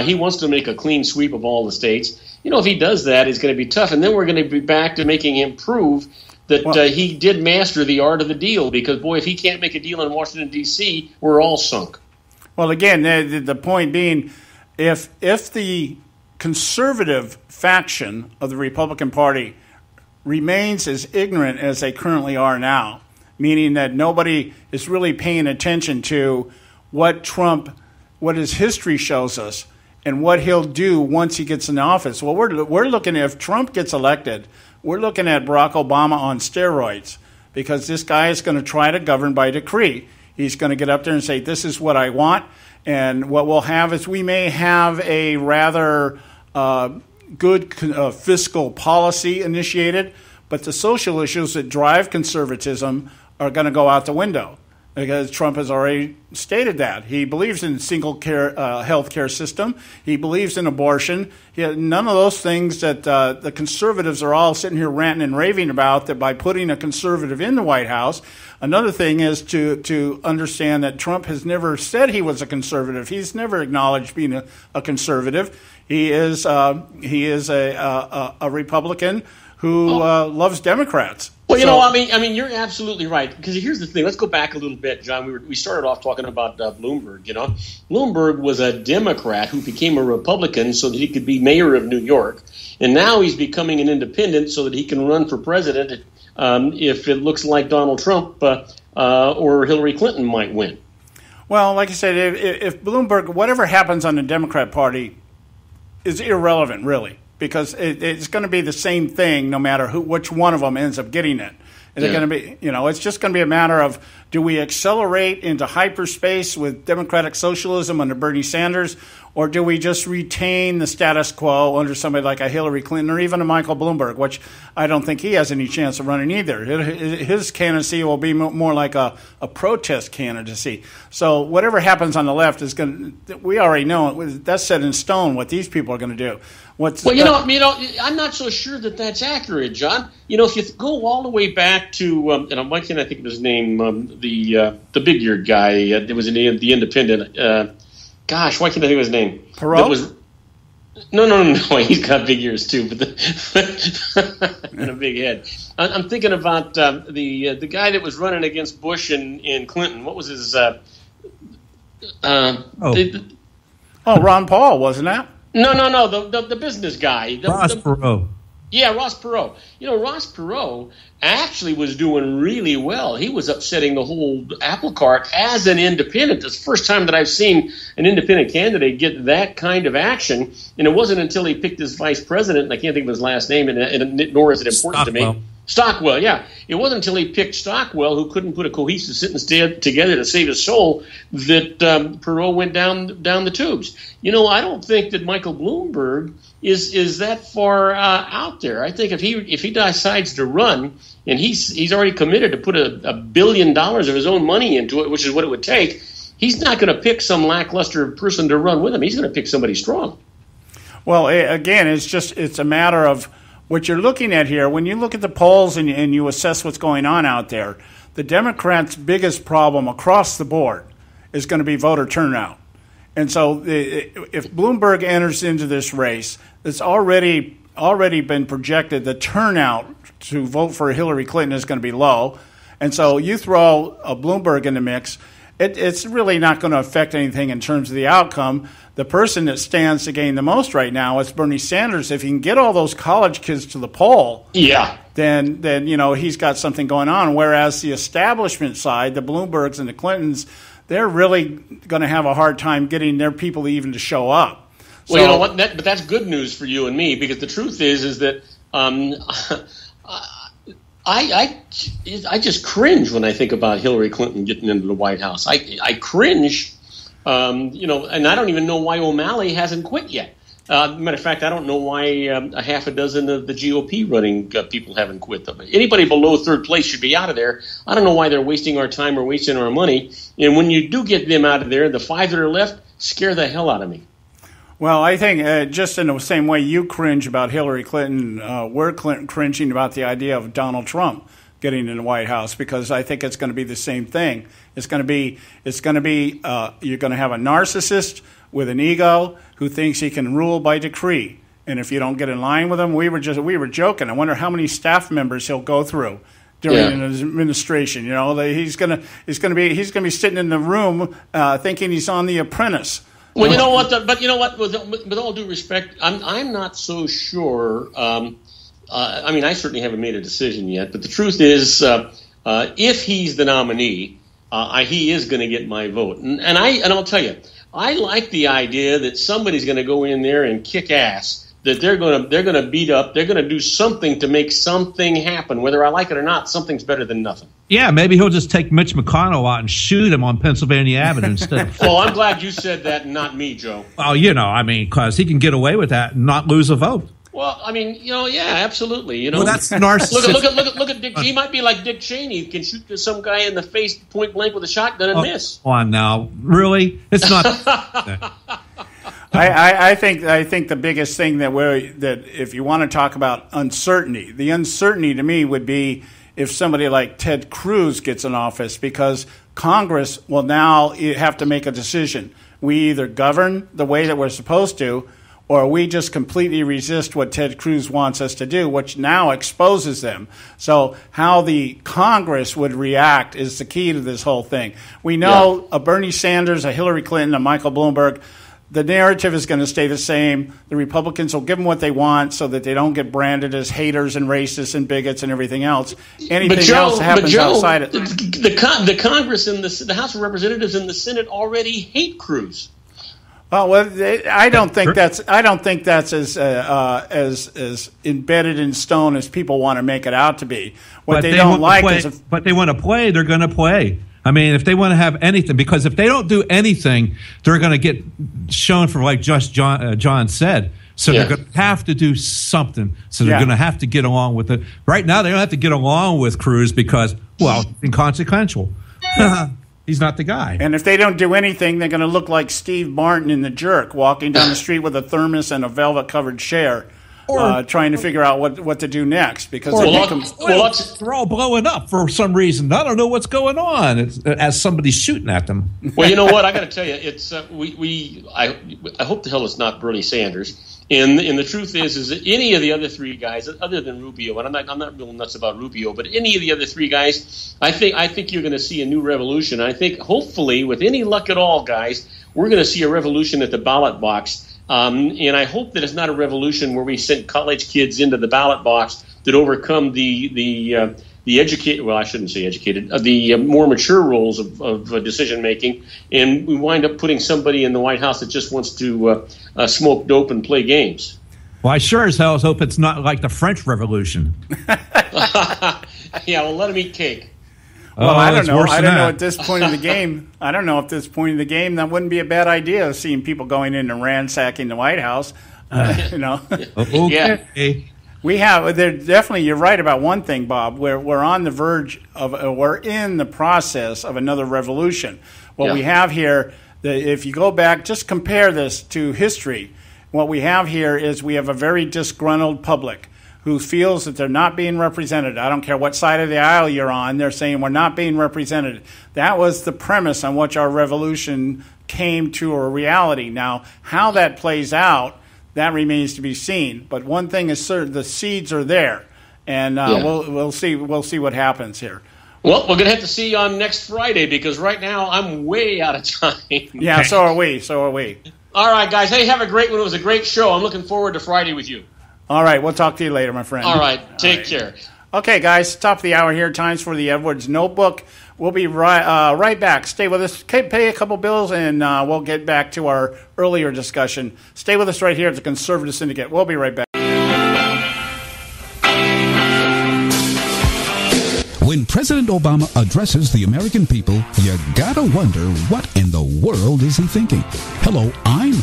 He wants to make a clean sweep of all the states. You know, if he does that, it's going to be tough. And then we're going to be back to making him prove that he did master the art of the deal, because, boy, if he can't make a deal in Washington, D.C., we're all sunk. Well, again, the point being, if the conservative faction of the Republican Party remains as ignorant as they currently are now, meaning that nobody is really paying attention to what his history shows us and what he'll do once he gets in office. Well, we're looking, if Trump gets elected, we're looking at Barack Obama on steroids, because this guy is going to try to govern by decree. He's going to get up there and say, this is what I want. And what we'll have is we may have a rather good fiscal policy initiated, but the social issues that drive conservatism are going to go out the window, because Trump has already stated that. He believes in single care health care system. He believes in abortion. None of those things that the conservatives are all sitting here ranting and raving about, that by putting a conservative in the White House. Another thing is to understand that Trump has never said he was a conservative. He's never acknowledged being a conservative. He is a Republican who loves Democrats. Well, I mean, you're absolutely right. Because here's the thing. Let's go back a little bit, John. We started off talking about Bloomberg. Bloomberg was a Democrat who became a Republican so that he could be mayor of New York, and now he's becoming an independent so that he can run for president if it looks like Donald Trump or Hillary Clinton might win. Well, like I said, if Bloomberg, whatever happens on the Democrat Party, is irrelevant, really. Because it's going to be the same thing no matter which one of them ends up getting it. They're going to be, it's just going to be a matter of, do we accelerate into hyperspace with democratic socialism under Bernie Sanders, or do we just retain the status quo under somebody like a Hillary Clinton or even a Michael Bloomberg, which I don't think he has any chance of running either. His candidacy will be more like a protest candidacy. So whatever happens on the left is we already know, that's set in stone what these people are going to do. I'm not so sure that that's accurate, John. If you go all the way back to, and why can't I think of his name, the big-eared guy that was in the Independent. Gosh, why can't I think of his name? Perot? No. He's got big ears too, but and a big head. I'm thinking about the guy that was running against Bush and Clinton. What was his? Ron Paul, wasn't that? No. The business guy. Ross Perot. Yeah, Ross Perot. Ross Perot actually was doing really well. He was upsetting the whole apple cart as an independent. It's the first time that I've seen an independent candidate get that kind of action, and it wasn't until he picked his vice president, and I can't think of his last name, and nor is it important to me. Stockwell, yeah. It wasn't until he picked Stockwell, who couldn't put a cohesive sentence together to save his soul, that Perot went down the tubes. I don't think that Michael Bloomberg is that far out there. I think if he decides to run, and he's already committed to put $1 billion of his own money into it, which is what it would take, he's not going to pick some lackluster person to run with him. He's going to pick somebody strong. Well, again, it's a matter of what you're looking at here. When you look at the polls and you assess what's going on out there, the Democrats' biggest problem across the board is going to be voter turnout. And so if Bloomberg enters into this race, it's already been projected the turnout to vote for Hillary Clinton is going to be low. And so you throw a Bloomberg in the mix, it's really not going to affect anything in terms of the outcome. The person that stands to gain the most right now is Bernie Sanders. If he can get all those college kids to the poll, then he's got something going on. Whereas the establishment side, the Bloombergs and the Clintons, they're really going to have a hard time getting their people even to show up. Well, you know what? But that's good news for you and me, because the truth is that I just cringe when I think about Hillary Clinton getting into the White House. I cringe, and I don't even know why O'Malley hasn't quit yet. Matter of fact, I don't know why a half a dozen of the GOP running people haven't quit them. Anybody below third place should be out of there. I don't know why they're wasting our time or wasting our money. And when you do get them out of there, the 5 that are left scare the hell out of me. Well, I think just in the same way you cringe about Hillary Clinton, we're cringing about the idea of Donald Trump getting in the White House, because I think it's going to be the same thing. It's going to be you're going to have a narcissist with an ego who thinks he can rule by decree, and if you don't get in line with him, we were joking. I wonder how many staff members he'll go through during his administration. He's going to be sitting in the room thinking he's on The Apprentice. Well, you know what? But you know what? With all due respect, I'm not so sure. I mean, I certainly haven't made a decision yet. But the truth is, if he's the nominee, he is going to get my vote. And I'll tell you, I like the idea that somebody's going to go in there and kick ass. That they're going to beat up. They're going to do something to make something happen, whether I like it or not. Something's better than nothing. Yeah, maybe he'll just take Mitch McConnell out and shoot him on Pennsylvania Avenue instead. Well, I'm glad you said that and not me, Joe. Well, because he can get away with that and not lose a vote. Well, I mean, yeah, absolutely. Well, that's narcissistic. Look at Dick. He might be like Dick Cheney. He can shoot some guy in the face point blank with a shotgun and miss. Come on now, really? It's not. I think the biggest thing that if you want to talk about uncertainty, the uncertainty to me would be if somebody like Ted Cruz gets in office, because Congress will now have to make a decision. We either govern the way that we're supposed to, or we just completely resist what Ted Cruz wants us to do, which now exposes them. So how the Congress would react is the key to this whole thing. We know a Bernie Sanders, a Hillary Clinton, a Michael Bloomberg, the narrative is going to stay the same. The Republicans will give them what they want so that they don't get branded as haters and racists and bigots and everything else. Anything else happens outside it. The Congress and the House of Representatives and the Senate already hate Cruz. Well, I don't think that's as embedded in stone as people want to make it out to be. But they want to play. They're going to play. I mean, if they want to have anything, because if they don't do anything, they're going to get shown for, like just John said. So they're going to have to do something. So they're going to have to get along with it. Right now, they don't have to get along with Cruz because, well, inconsequential. He's not the guy. And if they don't do anything, they're going to look like Steve Martin in The Jerk, walking down the street with a thermos and a velvet-covered chair. Trying to figure out what to do next, because they're all blowing up for some reason. I don't know what's going on. As somebody's shooting at them. Well, you know what? I got to tell you, it's I hope the hell it's not Bernie Sanders. And the truth is that any of the other three guys, other than Rubio, and I'm not real nuts about Rubio, but any of the other three guys, I think you're going to see a new revolution. I think hopefully, with any luck at all, guys, we're going to see a revolution at the ballot box. And I hope that it's not a revolution where we send college kids into the ballot box that overcome the educated, well, I shouldn't say educated, the more mature roles of decision making, and we wind up putting somebody in the White House that just wants to smoke dope and play games. Well, I sure as hell hope it's not like the French Revolution. Yeah, well, let them eat cake. Well, I don't know. I don't know at this point in the game. I don't know if this point in the game that wouldn't be a bad idea, seeing people going in and ransacking the White House. Okay. Yeah. We have. Definitely, you're right about one thing, Bob. We're on the verge of. We're in the process of another revolution. What we have here, if you go back, just compare this to history. What we have here is we have a very disgruntled public who feels that they're not being represented. I don't care what side of the aisle you're on, they're saying we're not being represented. That was the premise on which our revolution came to a reality. Now, how that plays out, that remains to be seen. But one thing is certain, the seeds are there, and we'll see what happens here. Well, we're going to have to see you on next Friday, because right now I'm way out of time. Yeah, okay. So are we. All right, guys. Hey, have a great one. It was a great show. I'm looking forward to Friday with you. All right, we'll talk to you later, my friend. All right, take care. Okay, guys, top of the hour here. Times for the Edwards Notebook. We'll be right back. Stay with us. Pay a couple bills, and we'll get back to our earlier discussion. Stay with us right here at the Conservative Syndicate. We'll be right back. When President Obama addresses the American people, you gotta wonder, what in the world is he thinking? Hello, I'm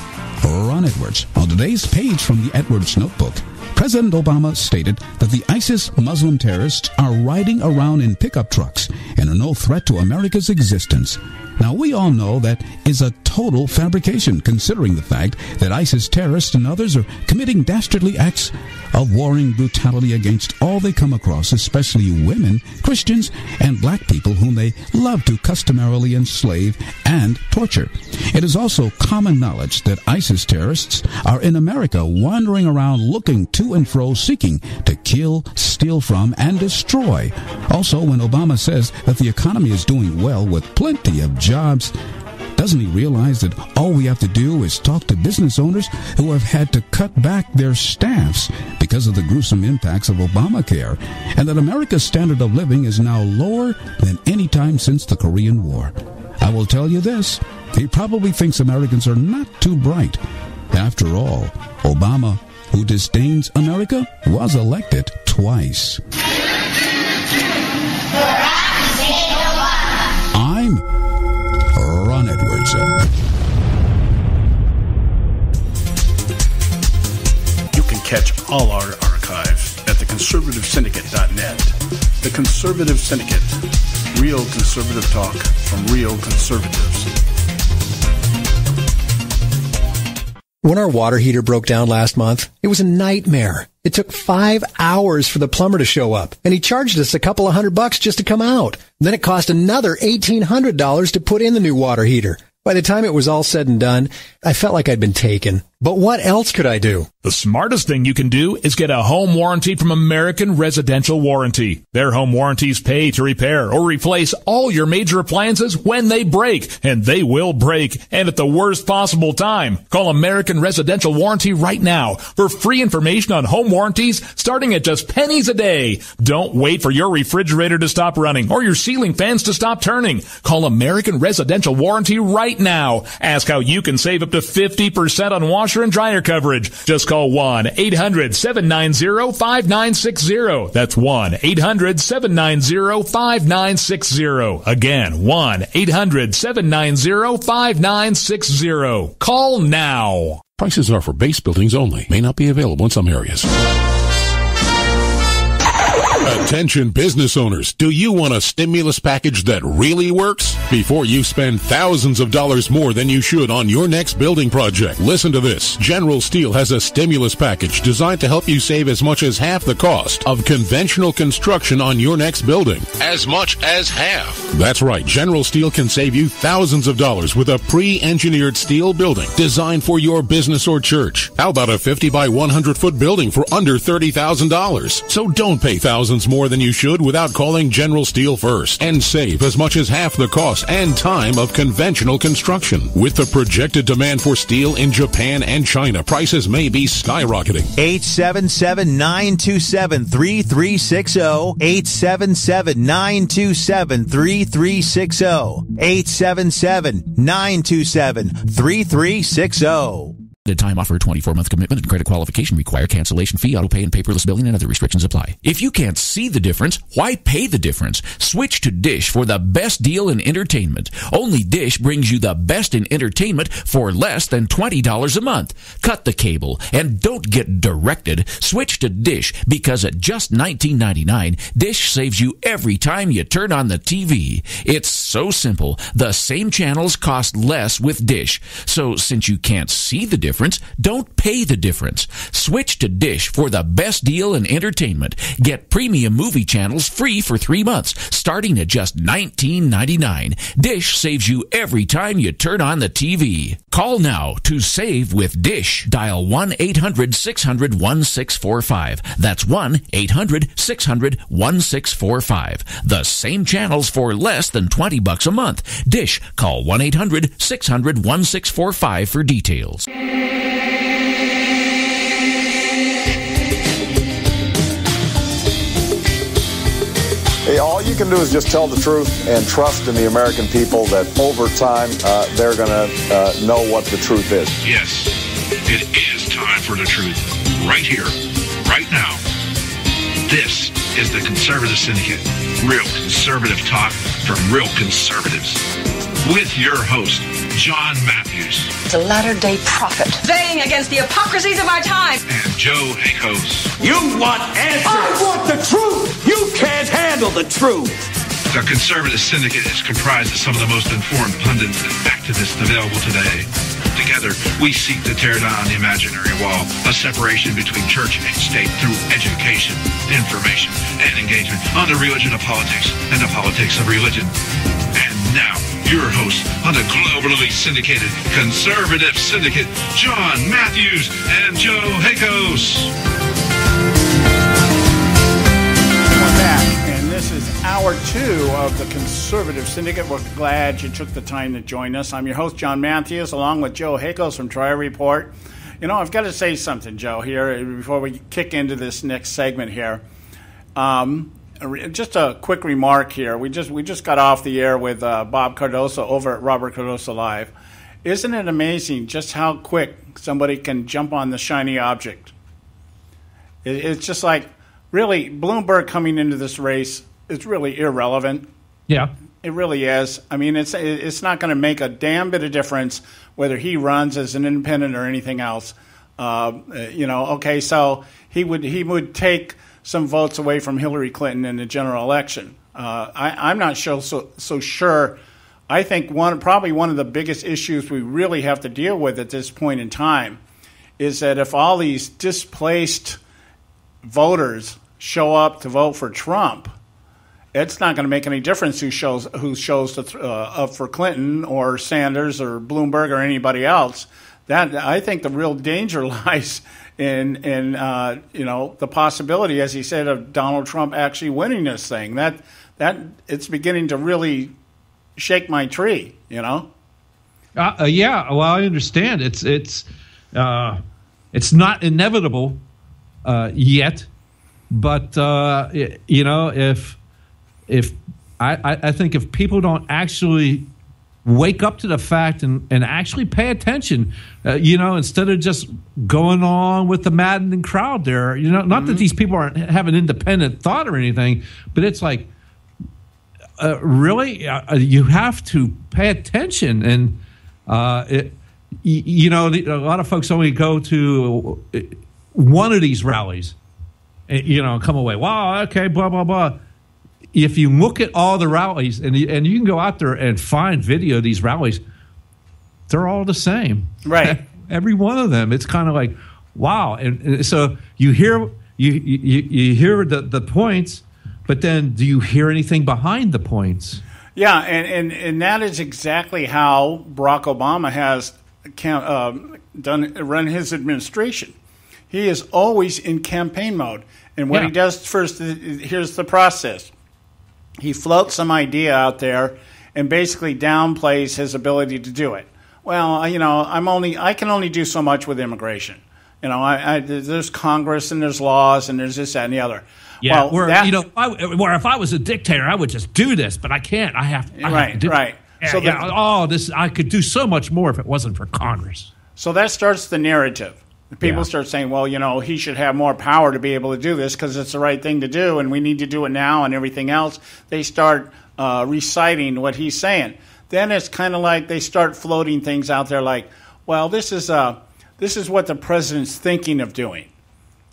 Ron Edwards. On today's page from the Edwards Notebook, President Obama stated that the ISIS Muslim terrorists are riding around in pickup trucks and are no threat to America's existence. Now, we all know that is a total fabrication, considering the fact that ISIS terrorists and others are committing dastardly acts of warring brutality against all they come across, especially women, Christians, and black people whom they love to customarily enslave and torture. It is also common knowledge that ISIS terrorists are in America, wandering around looking to and fro, seeking to kill, steal from, and destroy. Also, when Obama says that the economy is doing well with plenty of jobs, Doesn't he realize that all we have to do is talk to business owners who have had to cut back their staffs because of the gruesome impacts of Obamacare, and that America's standard of living is now lower than any time since the Korean War? I will tell you this, he probably thinks Americans are not too bright. After all, Obama, who disdains America, was elected twice. I'm Ron Edwards. You can catch all our archives at theconservativesyndicate.net. The Conservative Syndicate. Real conservative talk from real conservatives. When our water heater broke down last month, it was a nightmare. It took 5 hours for the plumber to show up, and he charged us a couple of $100 just to come out. Then it cost another $1,800 to put in the new water heater. By the time it was all said and done, I felt like I'd been taken. But what else could I do? The smartest thing you can do is get a home warranty from American Residential Warranty. Their home warranties pay to repair or replace all your major appliances when they break, and they will break, and at the worst possible time. Call American Residential Warranty right now for free information on home warranties starting at just pennies a day. Don't wait for your refrigerator to stop running or your ceiling fans to stop turning. Call American Residential Warranty right now. Ask how you can save up to 50% on washer and dryer coverage. Just call 1-800-790-5960. That's 1-800-790-5960. Again, 1-800-790-5960. Call now. Prices are for base buildings only. May not be available in some areas. Attention business owners, do you want a stimulus package that really works? Before you spend thousands of dollars more than you should on your next building project, listen to this. General Steel has a stimulus package designed to help you save as much as half the cost of conventional construction on your next building. As much as half. That's right, General Steel can save you thousands of dollars with a pre-engineered steel building designed for your business or church. How about a 50 by 100 foot building for under $30,000? So don't pay thousands more than you should without calling General Steel first, and save as much as half the cost and time of conventional construction. With the projected demand for steel in Japan and China, prices may be skyrocketing. 877-927-3360. 877-927-3360. 877-927-3360. The time offer, 24-month commitment and credit qualification require cancellation fee, auto pay, and paperless billing, and other restrictions apply. If you can't see the difference, why pay the difference? Switch to Dish for the best deal in entertainment. Only Dish brings you the best in entertainment for less than $20 a month. Cut the cable and don't get directed. Switch to Dish because at just $19.99, Dish saves you every time you turn on the TV. It's so simple. The same channels cost less with Dish. So since you can't see the difference, don't pay the difference. Switch to Dish for the best deal in entertainment. Get premium movie channels free for 3 months, starting at just $19.99. Dish saves you every time you turn on the TV. Call now to save with Dish. Dial 1-800-600-1645. That's 1-800-600-1645. The same channels for less than $20 a month. Dish. Call 1-800-600-1645 for details. Hey, all you can do is just tell the truth and trust in the American people that over time they're going to know what the truth is. Yes, it is time for the truth. Right here, right now. This is the Conservative Syndicate. Real conservative talk from real conservatives. With your host, John Matthews. The latter-day prophet, weighing against the hypocrisies of our time. And Joe Akos. You want answers. I want the truth. You can't handle the truth. The Conservative Syndicate is comprised of some of the most informed pundits and activists available today. Together, we seek to tear down the imaginary wall, a separation between church and state through education, information, and engagement on the religion of politics and the politics of religion. And now, your host on the globally syndicated Conservative Syndicate, John Matthews and Joe Akos. We're back, and this is hour 2 of the Conservative Syndicate. We're glad you took the time to join us. I'm your host, John Matthews, along with Joe Hakos from Trial Report. You know, I've got to say something, Joe, here before we kick into this next segment here. Just a quick remark here. We just got off the air with Bob Cardoso over at Robert Cardoso Live. Isn't it amazing just how quick somebody can jump on the shiny object? It's just like, really, Bloomberg coming into this race is really irrelevant. Yeah. It really is. I mean, it's not going to make a damn bit of difference whether he runs as an independent or anything else. Okay, so he would take some votes away from Hillary Clinton in the general election. I'm not so sure. I think probably one of the biggest issues we really have to deal with at this point in time is that if all these displaced voters show up to vote for Trump, it's not going to make any difference who shows up for Clinton or Sanders or Bloomberg or anybody else. That I think the real danger lies in the possibility, as he said, of Donald Trump actually winning this thing. That it's beginning to really shake my tree. Yeah. Well, I understand. It's not inevitable yet, but if I think if people don't actually wake up to the fact and actually pay attention, instead of just going on with the maddening crowd there, not that these people aren't have an independent thought or anything, but it's like, really, you have to pay attention. And, a lot of folks only go to one of these rallies, come away, wow, okay, blah, blah, blah. If you look at all the rallies, and you can go out there and find video of these rallies, they're all the same. Right. Every one of them. It's kind of like, wow. And so you hear you hear the points, but then do you hear anything behind the points? Yeah, and that is exactly how Barack Obama has run his administration. He is always in campaign mode. And what he does first, here's the process. He floats some idea out there and basically downplays his ability to do it. Well, I can only do so much with immigration. There's Congress and there's laws and there's this, that, and the other. Yeah, if I was a dictator, I would just do this, but I can't. I have to do right. So I could do so much more if it wasn't for Congress. So that starts the narrative. People start saying, well, he should have more power to be able to do this because it's the right thing to do and we need to do it now and everything else. They start reciting what he's saying. Then it's kind of like they start floating things out there like, well, this is what the president's thinking of doing.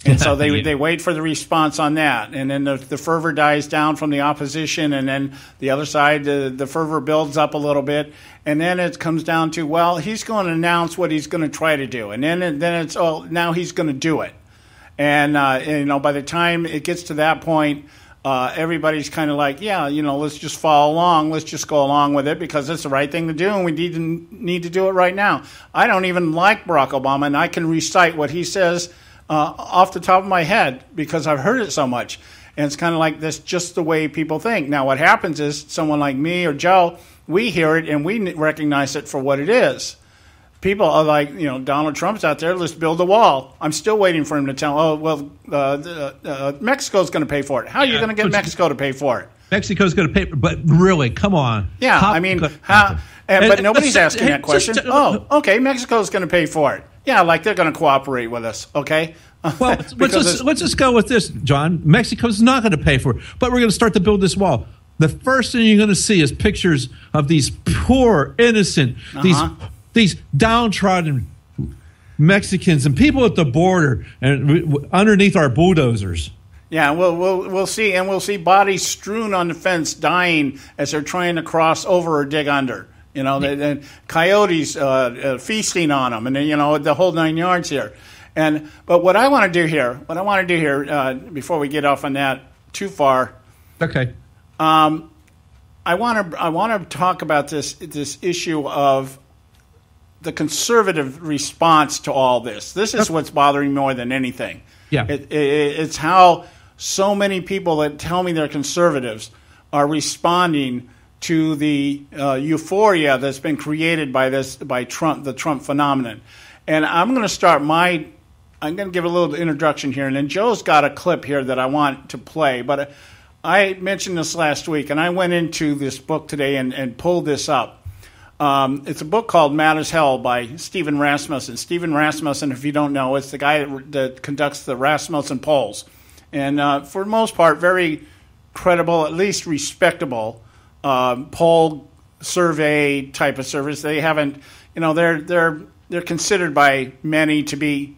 And so they wait for the response on that. And then the fervor dies down from the opposition. And then the other side, the fervor builds up a little bit. And then it comes down to, well, he's going to announce what he's going to try to do. And then it's, now he's going to do it. And by the time it gets to that point, everybody's kind of like, let's just follow along. Let's just go along with it because it's the right thing to do. And we need to do it right now. I don't even like Barack Obama, and I can recite what he says off the top of my head because I've heard it so much. And it's kind of like that's just the way people think. Now, what happens is someone like me or Joe, we hear it and we recognize it for what it is. People are like, Donald Trump's out there, let's build a wall. I'm still waiting for him to tell, Mexico's going to pay for it. How are you going to get Mexico to pay for it? Mexico's going to pay, but really, come on. Yeah, but nobody's asking that question. Okay, Mexico's going to pay for it. Yeah, like they're going to cooperate with us, okay? Well, let's just go with this, John. Mexico's not going to pay for it, but we're going to start to build this wall. The first thing you're going to see is pictures of these poor, innocent, these downtrodden Mexicans and people at the border and underneath our bulldozers. Yeah, we'll see, and we'll see bodies strewn on the fence, dying as they're trying to cross over or dig under. The coyotes feasting on them, and then, the whole 9 yards here. But what I want to do here, before we get off on that too far, okay. I want to talk about this issue of the conservative response to all this. This is what's bothering me more than anything. Yeah, it's how so many people that tell me they're conservatives are responding to the euphoria that's been created by Trump, the Trump phenomenon. And I'm going to give a little introduction here, and then Joe's got a clip here that I want to play. But I mentioned this last week, and I went into this book today and pulled this up. It's a book called Mad as Hell by Stephen Rasmussen. Stephen Rasmussen, if you don't know, it's the guy that conducts the Rasmussen polls. And for the most part, very credible, at least respectable poll survey type of service. They haven't, they're considered by many to be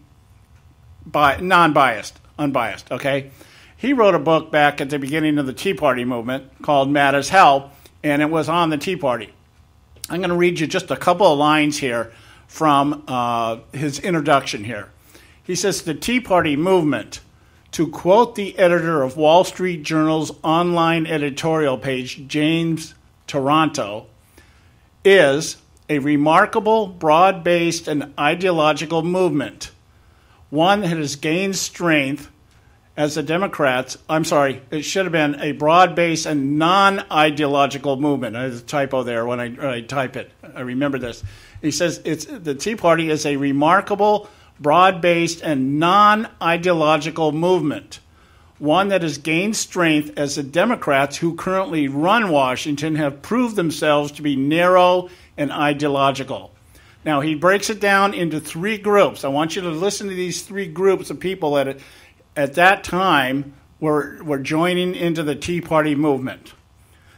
non-biased, unbiased, okay? He wrote a book back at the beginning of the Tea Party movement called Mad as Hell, and it was on the Tea Party. I'm going to read you just a couple of lines here from his introduction here. He says, the Tea Party movement, to quote the editor of Wall Street Journal's online editorial page, James Taranto, is a remarkable, broad-based, and ideological movement, one that has gained strength as the Democrats, it should have been a broad-based and non-ideological movement. There's a typo there when I type it. I remember this. He says the Tea Party is a remarkable, broad-based, and non-ideological movement, one that has gained strength as the Democrats who currently run Washington have proved themselves to be narrow and ideological. Now, he breaks it down into three groups. I want you to listen to these three groups of people that at that time were joining into the Tea Party movement.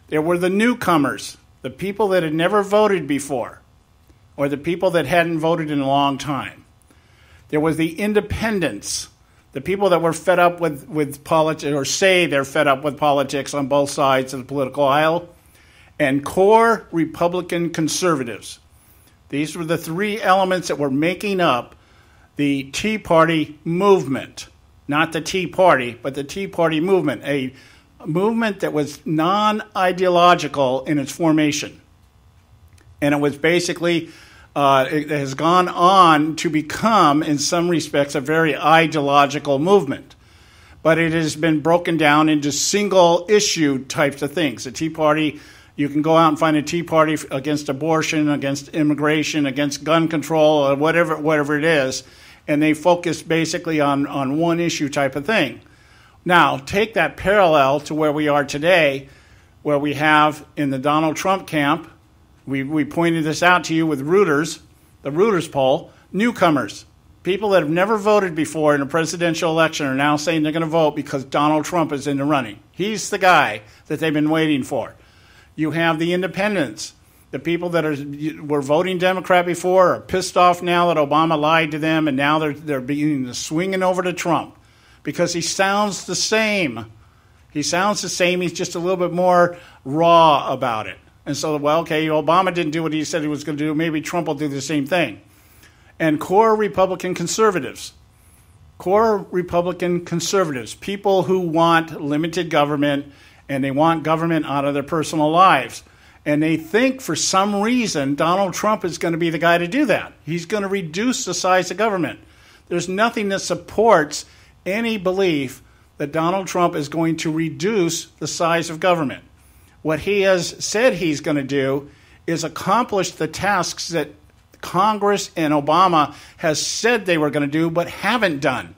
There were the newcomers, the people that had never voted before, or the people that hadn't voted in a long time. There was the independents, the people that were fed up with politics, or say they're fed up with politics on both sides of the political aisle, and core Republican conservatives. These were the three elements that were making up the Tea Party movement. Not the Tea Party, but the Tea Party movement, a movement that was non-ideological in its formation. And it was basically, it has gone on to become, in some respects, a very ideological movement. But it has been broken down into single-issue types of things. The Tea Party, you can go out and find a Tea Party against abortion, against immigration, against gun control, or whatever it is. And they focus basically on one issue type of thing. Now, take that parallel to where we are today, where we have in the Donald Trump camp, we pointed this out to you with Reuters, the Reuters poll, newcomers, people that have never voted before in a presidential election are now saying they're going to vote because Donald Trump is in the running. He's the guy that they've been waiting for. You have the independents. The people that were voting Democrat before are pissed off now that Obama lied to them, and now they're being swinging over to Trump because he sounds the same. He sounds the same. He's just a little bit more raw about it. And so, well, okay, Obama didn't do what he said he was going to do. Maybe Trump will do the same thing. And core Republican conservatives. Core Republican conservatives, people who want limited government and they want government out of their personal lives. And they think for some reason Donald Trump is going to be the guy to do that. He's going to reduce the size of government. There's nothing that supports any belief that Donald Trump is going to reduce the size of government. What he has said he's going to do is accomplish the tasks that Congress and Obama has said they were going to do but haven't done.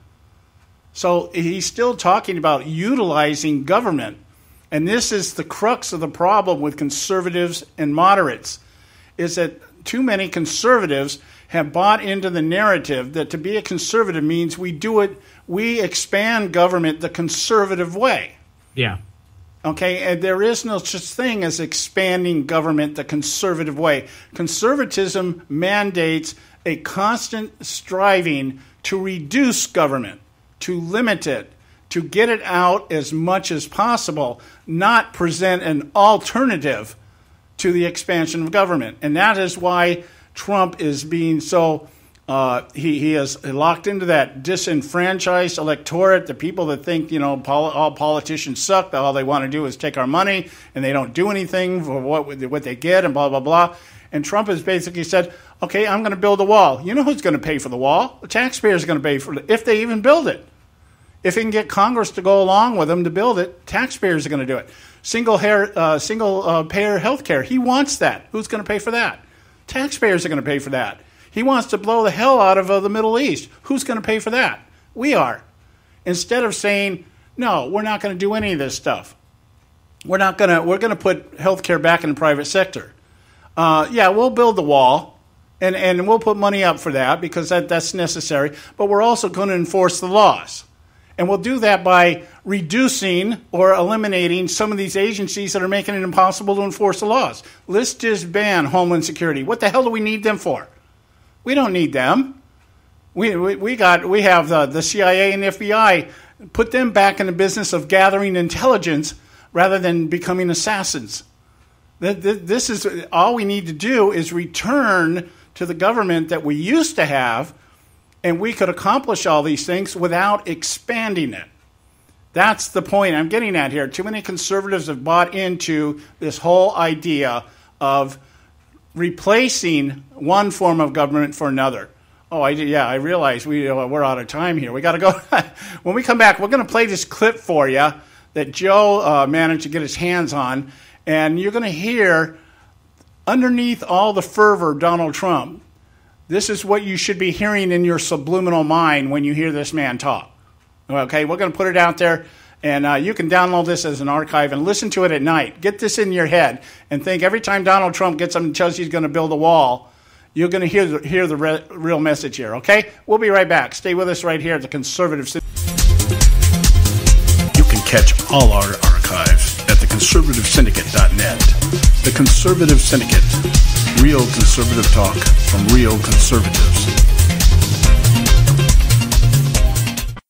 So he's still talking about utilizing government. And this is the crux of the problem with conservatives and moderates, is that too many conservatives have bought into the narrative that to be a conservative means we expand government the conservative way. Yeah. Okay, and there is no such thing as expanding government the conservative way. Conservatism mandates a constant striving to reduce government, to limit it, to get it out as much as possible, not present an alternative to the expansion of government. And that is why Trump is being so, he is locked into that disenfranchised electorate, the people that think, all politicians suck, that all they want to do is take our money, and they don't do anything for what they get, and blah, blah, blah. And Trump has basically said, okay, I'm going to build a wall. You know who's going to pay for the wall? The taxpayers are going to pay for it, if they even build it. If he can get Congress to go along with him to build it, taxpayers are going to do it. Single payer health care, he wants that. Who's going to pay for that? Taxpayers are going to pay for that. He wants to blow the hell out of the Middle East. Who's going to pay for that? We are. Instead of saying, no, we're not going to do any of this stuff. We're going to put health care back in the private sector. We'll build the wall, and we'll put money up for that because that's necessary. But we're also going to enforce the laws. And we'll do that by reducing or eliminating some of these agencies that are making it impossible to enforce the laws. Let's just ban Homeland Security. What the hell do we need them for? We don't need them. We have the CIA and the FBI. Put them back in the business of gathering intelligence rather than becoming assassins. This is all we need to do is return to the government that we used to have, and we could accomplish all these things without expanding it. That's the point I'm getting at here. Too many conservatives have bought into this whole idea of replacing one form of government for another. Oh, I realize we're out of time here. We got to go. When we come back, we're going to play this clip for you that Joe managed to get his hands on, and you're going to hear underneath all the fervor of Donald Trump, this is what you should be hearing in your subliminal mind when you hear this man talk. Okay, we're going to put it out there, and you can download this as an archive and listen to it at night. Get this in your head and think every time Donald Trump gets up and tells you he's going to build a wall, you're going to hear the real message here, okay? We'll be right back. Stay with us right here at the Conservative Syndicate. You can catch all our archives at theconservativesyndicate.net. The Conservative Syndicate. Real conservative talk from real conservatives.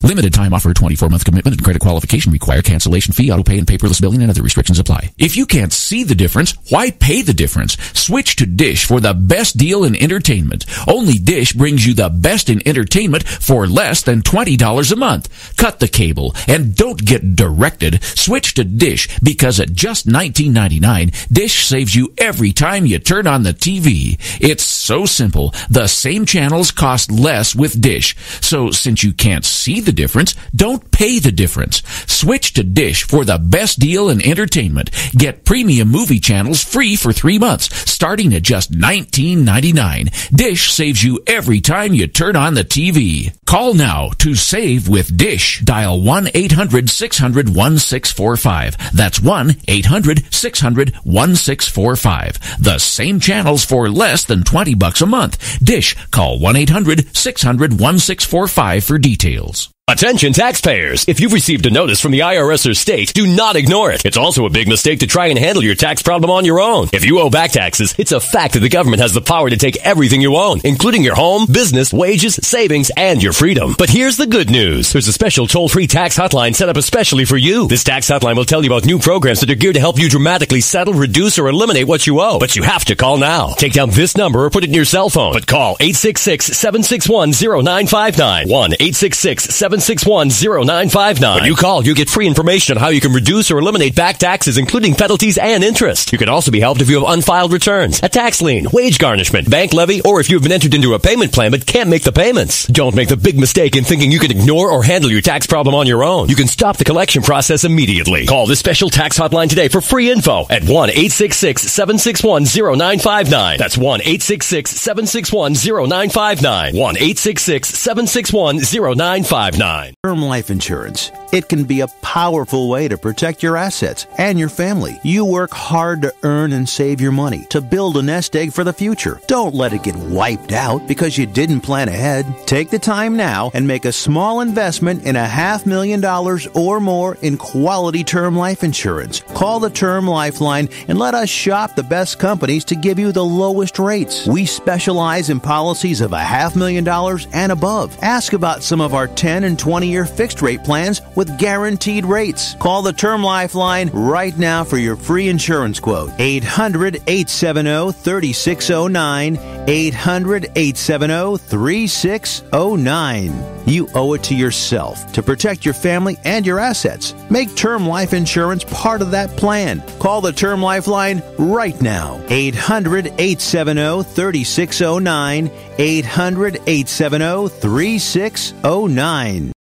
Limited time offer, 24-month commitment and credit qualification require. Cancellation fee, auto pay, and paperless billing and other restrictions apply. If you can't see the difference, why pay the difference? Switch to Dish for the best deal in entertainment. Only Dish brings you the best in entertainment for less than $20 a month. Cut the cable and don't get directed. Switch to Dish because at just $19.99, Dish saves you every time you turn on the TV. It's so simple. The same channels cost less with Dish. So since you can't see the difference, don't pay the difference. Switch to Dish for the best deal in entertainment. Get premium movie channels free for 3 months, starting at just $19.99. Dish saves you every time you turn on the TV. Call now to save with Dish. Dial 1-800-600-1645. That's 1-800-600-1645. The same channels for less than $20 a month. Dish. Call 1-800-600-1645 for details. Attention taxpayers! If you've received a notice from the IRS or state, do not ignore it. It's also a big mistake to try and handle your tax problem on your own. If you owe back taxes, it's a fact that the government has the power to take everything you own, including your home, business, wages, savings, and your freedom. But here's the good news. There's a special toll-free tax hotline set up especially for you. This tax hotline will tell you about new programs that are geared to help you dramatically settle, reduce, or eliminate what you owe. But you have to call now. Take down this number or put it in your cell phone. But call 866-761-0959. 1-866-761-0959. When you call, you get free information on how you can reduce or eliminate back taxes, including penalties and interest. You can also be helped if you have unfiled returns, a tax lien, wage garnishment, bank levy, or if you've been entered into a payment plan but can't make the payments. Don't make the big mistake in thinking you can ignore or handle your tax problem on your own. You can stop the collection process immediately. Call this special tax hotline today for free info at 1-866-761-0959. That's 1-866-761-0959. 1-866-761-0959. Term life insurance. It can be a powerful way to protect your assets and your family. You work hard to earn and save your money to build a nest egg for the future. Don't let it get wiped out because you didn't plan ahead. Take the time now and make a small investment in $500,000 or more in quality term life insurance. Call the Term Lifeline and let us shop the best companies to give you the lowest rates. We specialize in policies of $500,000 and above. Ask about some of our 10 and 20-year fixed rate plans with guaranteed rates. Call the Term Lifeline right now for your free insurance quote. 800-870-3609. 800-870-3609. You owe it to yourself to protect your family and your assets. Make term life insurance part of that plan. Call the Term Lifeline right now. 800-870-3609. 800-870-3609.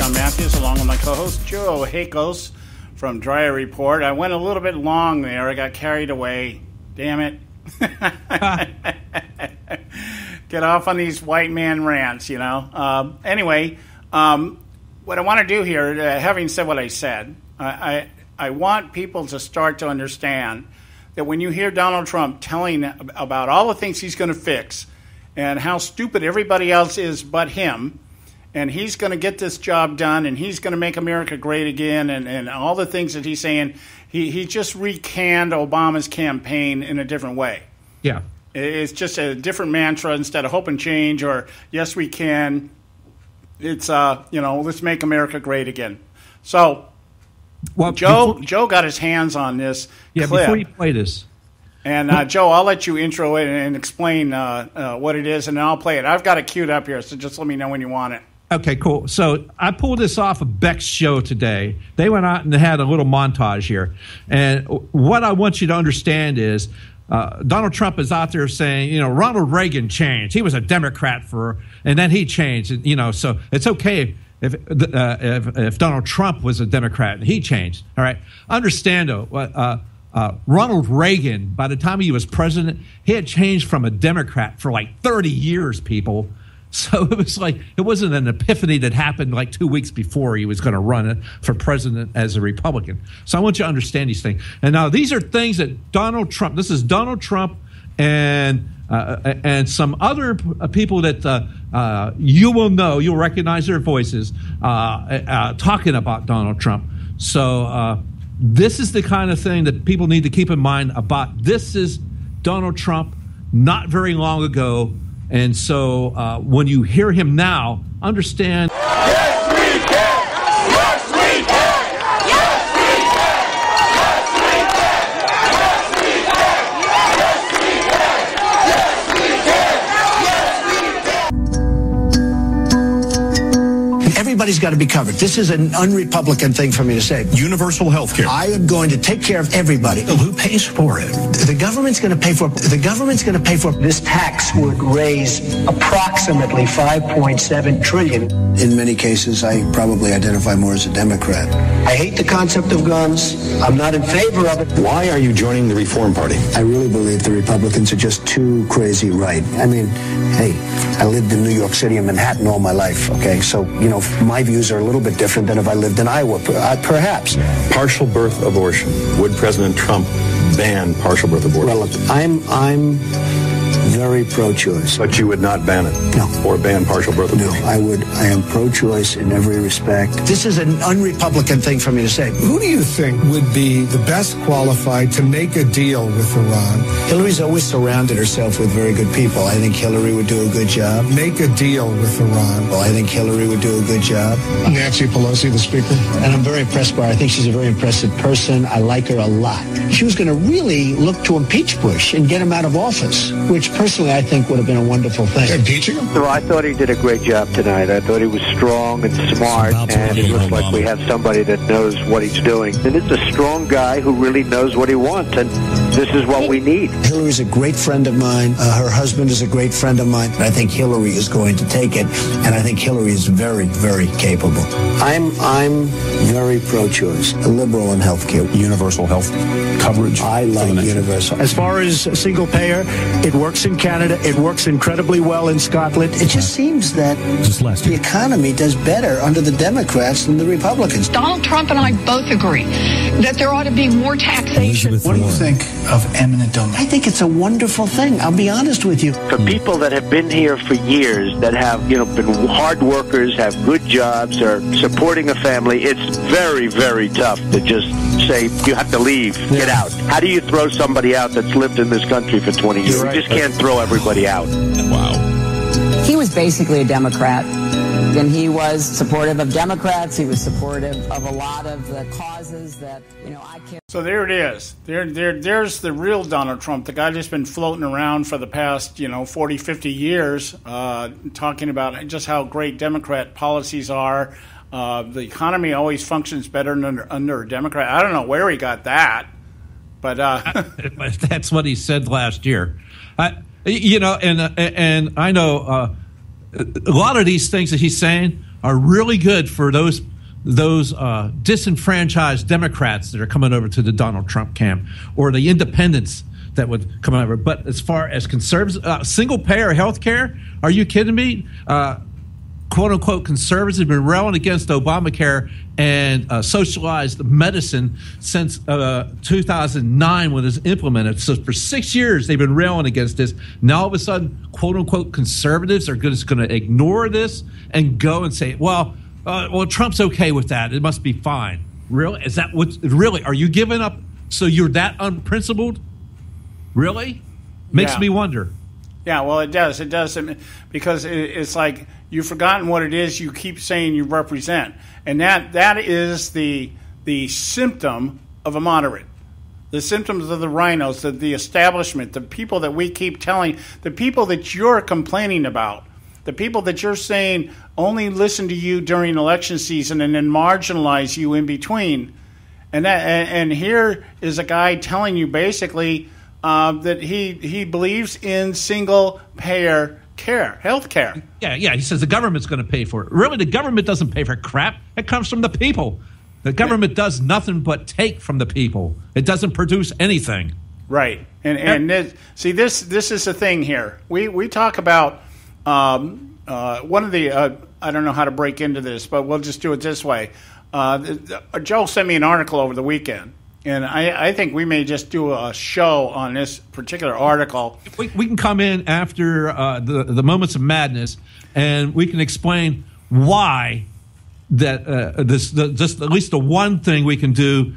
John Matthews, along with my co-host Joe Hakos from Dryer Report. I went a little bit long there. I got carried away. Damn it. Get off on these white man rants, you know. Anyway, what I want to do here, having said what I said, I want people to start to understand that when you hear Donald Trump telling about all the things he's going to fix and how stupid everybody else is but him, and he's going to get this job done, and he's going to make America great again, and all the things that he's saying, he just recanned Obama's campaign in a different way. Yeah. It's just a different mantra instead of hope and change or yes, we can. It's, let's make America great again. So, well, Joe got his hands on this clip. Before you play this. And, Joe, I'll let you intro it and explain what it is, and then I'll play it. I've got it queued up here, so just let me know when you want it. Okay, cool. So I pulled this off of Beck's show today. They went out and had a little montage here. And what I want you to understand is Donald Trump is out there saying, Ronald Reagan changed. He was a Democrat and then he changed. So it's okay if Donald Trump was a Democrat and he changed. All right. Understand, though, Ronald Reagan, by the time he was president, he had changed from a Democrat for like 30 years, people. So it was like, it wasn't an epiphany that happened like 2 weeks before he was going to run for president as a Republican. So I want you to understand these things. And now these are things that Donald Trump, this is Donald Trump and some other people that you will know, you'll recognize their voices talking about Donald Trump. So this is the kind of thing that people need to keep in mind about. This is Donald Trump not very long ago. And so when you hear him now, understand. Yes, we can! Yes, we can! Yes, we can! Yes, we can! Yes, we can! Yes, we can! Everybody's got to be covered. This is an un-Republican thing for me to say. Universal health care. I am going to take care of everybody. Who pays for it? The government's going to pay for it. The government's going to pay for it. This tax would raise approximately $5.7 trillion. In many cases, I probably identify more as a Democrat. I hate the concept of guns. I'm not in favor of it. Why are you joining the Reform Party? I really believe the Republicans are just too crazy right. I mean, hey, I lived in New York City and Manhattan all my life, okay? So, my views are a little bit different than if I lived in Iowa, perhaps. Partial birth abortion. Would President Trump ban partial birth abortion? Well, look, I'm very pro-choice. But you would not ban it? No. Or ban partial birth abortion? No, I would. I am pro-choice in every respect. This is an un-Republican thing for me to say. Who do you think would be the best qualified to make a deal with Iran? Hillary's always surrounded herself with very good people. I think Hillary would do a good job. Make a deal with Iran. Well, I think Hillary would do a good job. Nancy Pelosi, the Speaker. And I'm very impressed by her. I think she's a very impressive person. I like her a lot. She was going to really look to impeach Bush and get him out of office, which personally I think would have been a wonderful thing. Impeaching him? So I thought he did a great job tonight. I thought he was strong and smart, and it looks like we have somebody that knows what he's doing. And it's a strong guy who really knows what he wants, and this is what we need. Hillary's a great friend of mine. Her husband is a great friend of mine. I think Hillary is going to take it, and I think Hillary is very, very capable. I'm very pro-choice, a liberal in health care. Universal health coverage. I like universal. As far as single payer, it works in Canada. It works incredibly well in Scotland. It just seems that the economy does better under the Democrats than the Republicans. Donald Trump and I both agree that there ought to be more taxation. What do you think of eminent domain? I think it's a wonderful thing. I'll be honest with you. For people that have been here for years, that have been hard workers, have good jobs, are supporting a family, it's very, very tough to just say you have to leave, get out. How do you throw somebody out that's lived in this country for 20 years? You just can't throw everybody out. Wow. He was basically a Democrat, and he was supportive of Democrats. He was supportive of a lot of the causes that, I can't. So there it is. There's the real Donald Trump, the guy that's been floating around for the past, 40, 50 years, talking about just how great Democrat policies are. The economy always functions better under a Democrat. I don't know where he got that, but that's what he said last year. And I know a lot of these things that he's saying are really good for those disenfranchised Democrats that are coming over to the Donald Trump camp, or the independents that would come over. But as far as conservatives, single-payer health care, are you kidding me? Quote-unquote conservatives have been railing against Obamacare and socialized medicine since 2009 when it was implemented. So for 6 years, they've been railing against this. Now, all of a sudden, quote-unquote conservatives are just going to ignore this and go and say, well, Trump's okay with that. It must be fine. Really? Is that what? Really? Are you giving up? So you're that unprincipled? Really? Makes me wonder. Yeah, well, it does. It does, because it's like you've forgotten what it is you keep saying you represent, and that is the symptom of a moderate. The symptoms of the rhinos, the establishment, the people that we keep telling, the people that you're complaining about, the people that you're saying only listen to you during election season and then marginalize you in between. And here is a guy telling you basically that he believes in single-payer care, health care. Yeah. He says the government's going to pay for it. Really, the government doesn't pay for crap. It comes from the people. The government does nothing but take from the people. It doesn't produce anything. Right. And this is the thing here. We talk about one of the I don't know how to break into this, but we'll just do it this way. Joe sent me an article over the weekend. And I think we may just do a show on this particular article. We can come in after the Moments of Madness, and we can explain why that just at least the one thing we can do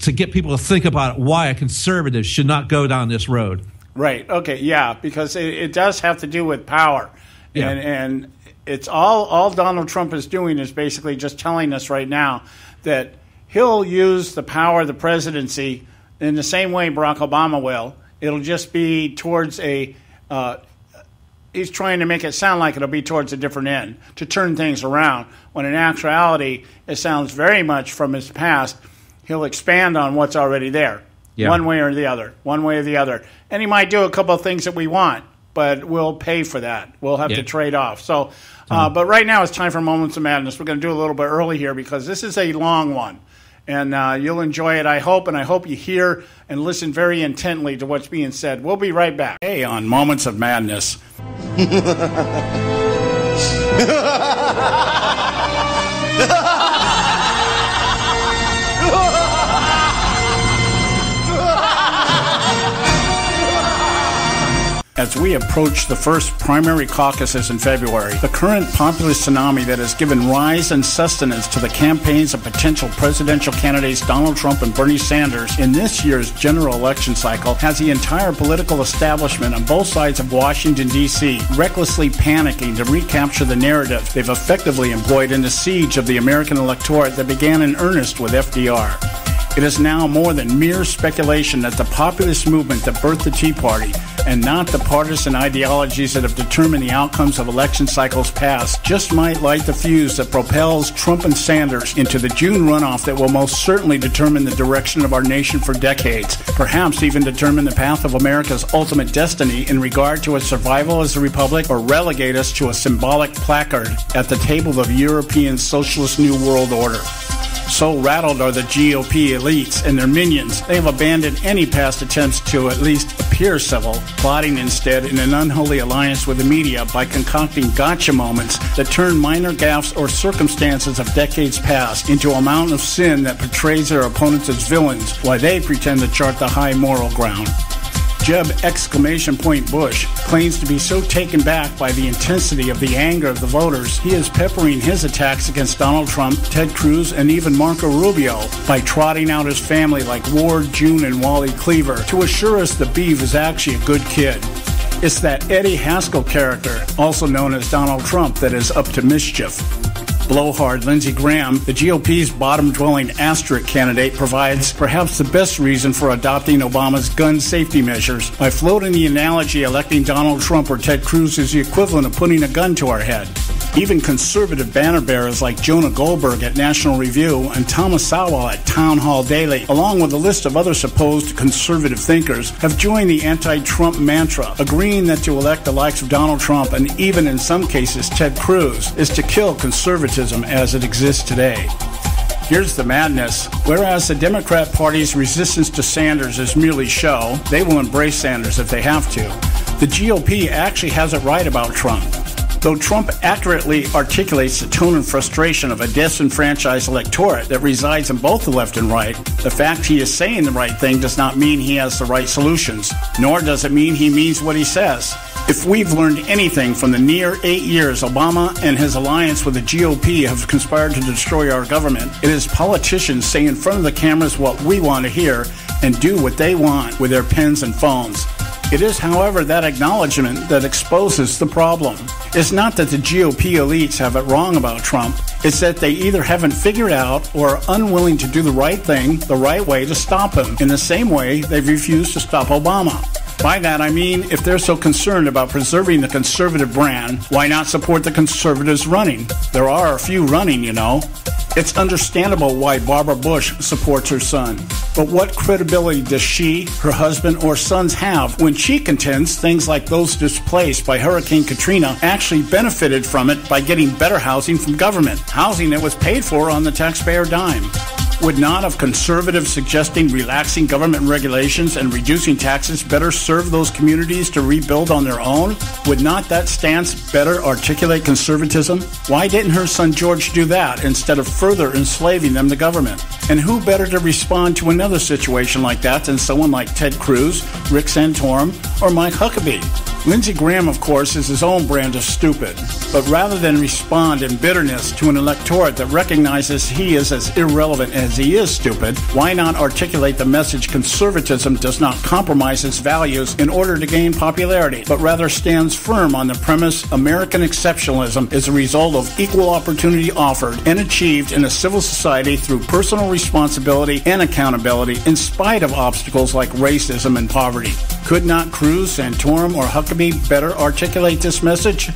to get people to think about why a conservative should not go down this road. Right. Okay. Yeah, because it does have to do with power. Yeah. And it's all Donald Trump is doing is basically just telling us right now that he'll use the power of the presidency in the same way Barack Obama will. It'll just be towards he's trying to make it sound like it'll be towards a different end, to turn things around, when in actuality, it sounds very much from his past. He'll expand on what's already there, one way or the other. And he might do a couple of things that we want, but we'll pay for that. We'll have to trade off. So, but right now it's time for Moments of Madness. We're going to do a little bit early here because this is a long one. And you'll enjoy it, I hope, and I hope you hear and listen very intently to what's being said. We'll be right back. Hey, on Moments of Madness. As we approach the first primary caucuses in February, the current populist tsunami that has given rise and sustenance to the campaigns of potential presidential candidates Donald Trump and Bernie Sanders in this year's general election cycle has the entire political establishment on both sides of Washington, D.C. recklessly panicking to recapture the narrative they've effectively employed in the siege of the American electorate that began in earnest with FDR. It is now more than mere speculation that the populist movement that birthed the Tea Party, and not the partisan ideologies that have determined the outcomes of election cycles past, just might light the fuse that propels Trump and Sanders into the June runoff that will most certainly determine the direction of our nation for decades, perhaps even determine the path of America's ultimate destiny in regard to its survival as a republic, or relegate us to a symbolic placard at the table of European socialist New World Order. So rattled are the GOP elites and their minions, they have abandoned any past attempts to at least appear civil, plotting instead in an unholy alliance with the media by concocting gotcha moments that turn minor gaffes or circumstances of decades past into a mountain of sin that portrays their opponents as villains while they pretend to chart the high moral ground. Jeb Bush claims to be so taken back by the intensity of the anger of the voters, he is peppering his attacks against Donald Trump, Ted Cruz, and even Marco Rubio by trotting out his family like Ward, June, and Wally Cleaver to assure us the Beeve is actually a good kid. It's that Eddie Haskell character, also known as Donald Trump, that is up to mischief. Blowhard Lindsey Graham, the GOP's bottom-dwelling asterisk candidate, provides perhaps the best reason for adopting Obama's gun safety measures by floating the analogy electing Donald Trump or Ted Cruz is the equivalent of putting a gun to our head. Even conservative banner bearers like Jonah Goldberg at National Review and Thomas Sowell at Town Hall Daily, along with a list of other supposed conservative thinkers, have joined the anti-Trump mantra, agreeing that to elect the likes of Donald Trump and even in some cases Ted Cruz is to kill conservatism as it exists today. Here's the madness. Whereas the Democrat Party's resistance to Sanders is merely show, they will embrace Sanders if they have to. The GOP actually has it right about Trump. Though Trump accurately articulates the tone and frustration of a disenfranchised electorate that resides in both the left and right, the fact he is saying the right thing does not mean he has the right solutions, nor does it mean he means what he says. If we've learned anything from the near 8 years Obama and his alliance with the GOP have conspired to destroy our government, it is politicians saying in front of the cameras what we want to hear and do what they want with their pens and phones. It is, however, that acknowledgement that exposes the problem. It's not that the GOP elites have it wrong about Trump. It's that they either haven't figured out or are unwilling to do the right thing the right way to stop him, in the same way they've refused to stop Obama. By that, I mean, if they're so concerned about preserving the conservative brand, why not support the conservatives running? There are a few running, you know. It's understandable why Barbara Bush supports her son. But what credibility does she, her husband, or sons have when she contends things like those displaced by Hurricane Katrina actually benefited from it by getting better housing from government, housing that was paid for on the taxpayer dime? Would not of conservatives suggesting relaxing government regulations and reducing taxes better serve those communities to rebuild on their own? Would not that stance better articulate conservatism? Why didn't her son George do that instead of further enslaving them to government? And who better to respond to another situation like that than someone like Ted Cruz, Rick Santorum, or Mike Huckabee? Lindsey Graham, of course, is his own brand of stupid. But rather than respond in bitterness to an electorate that recognizes he is as irrelevant as he is stupid, why not articulate the message conservatism does not compromise its values in order to gain popularity, but rather stands firm on the premise American exceptionalism is a result of equal opportunity offered and achieved in a civil society through personal responsibility and accountability in spite of obstacles like racism and poverty. Could not Cruz, Santorum, or Huckabee better articulate this message?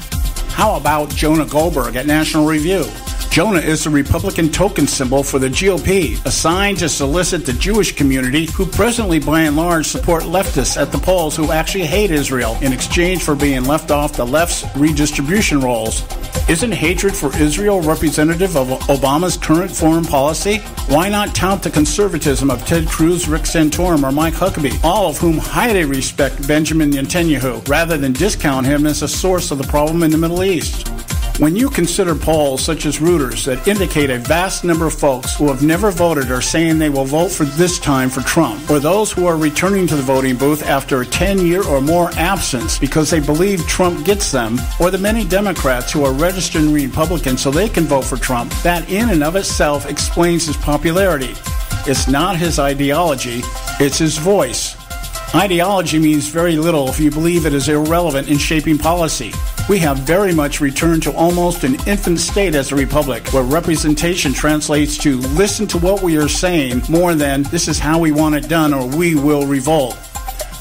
How about Jonah Goldberg at National Review? Jonah is the Republican token symbol for the GOP, assigned to solicit the Jewish community who presently by and large support leftists at the polls who actually hate Israel in exchange for being left off the left's redistribution rolls. Isn't hatred for Israel representative of Obama's current foreign policy? Why not tout the conservatism of Ted Cruz, Rick Santorum, or Mike Huckabee, all of whom highly respect Benjamin Netanyahu, rather than discount him as a source of the problem in the Middle East? When you consider polls such as Reuters that indicate a vast number of folks who have never voted are saying they will vote for this time for Trump, or those who are returning to the voting booth after a 10-year or more absence because they believe Trump gets them, or the many Democrats who are registering Republicans so they can vote for Trump, that in and of itself explains his popularity. It's not his ideology, it's his voice. Ideology means very little if you believe it is irrelevant in shaping policy. We have very much returned to almost an infant state as a republic, where representation translates to listen to what we are saying more than this is how we want it done or we will revolt.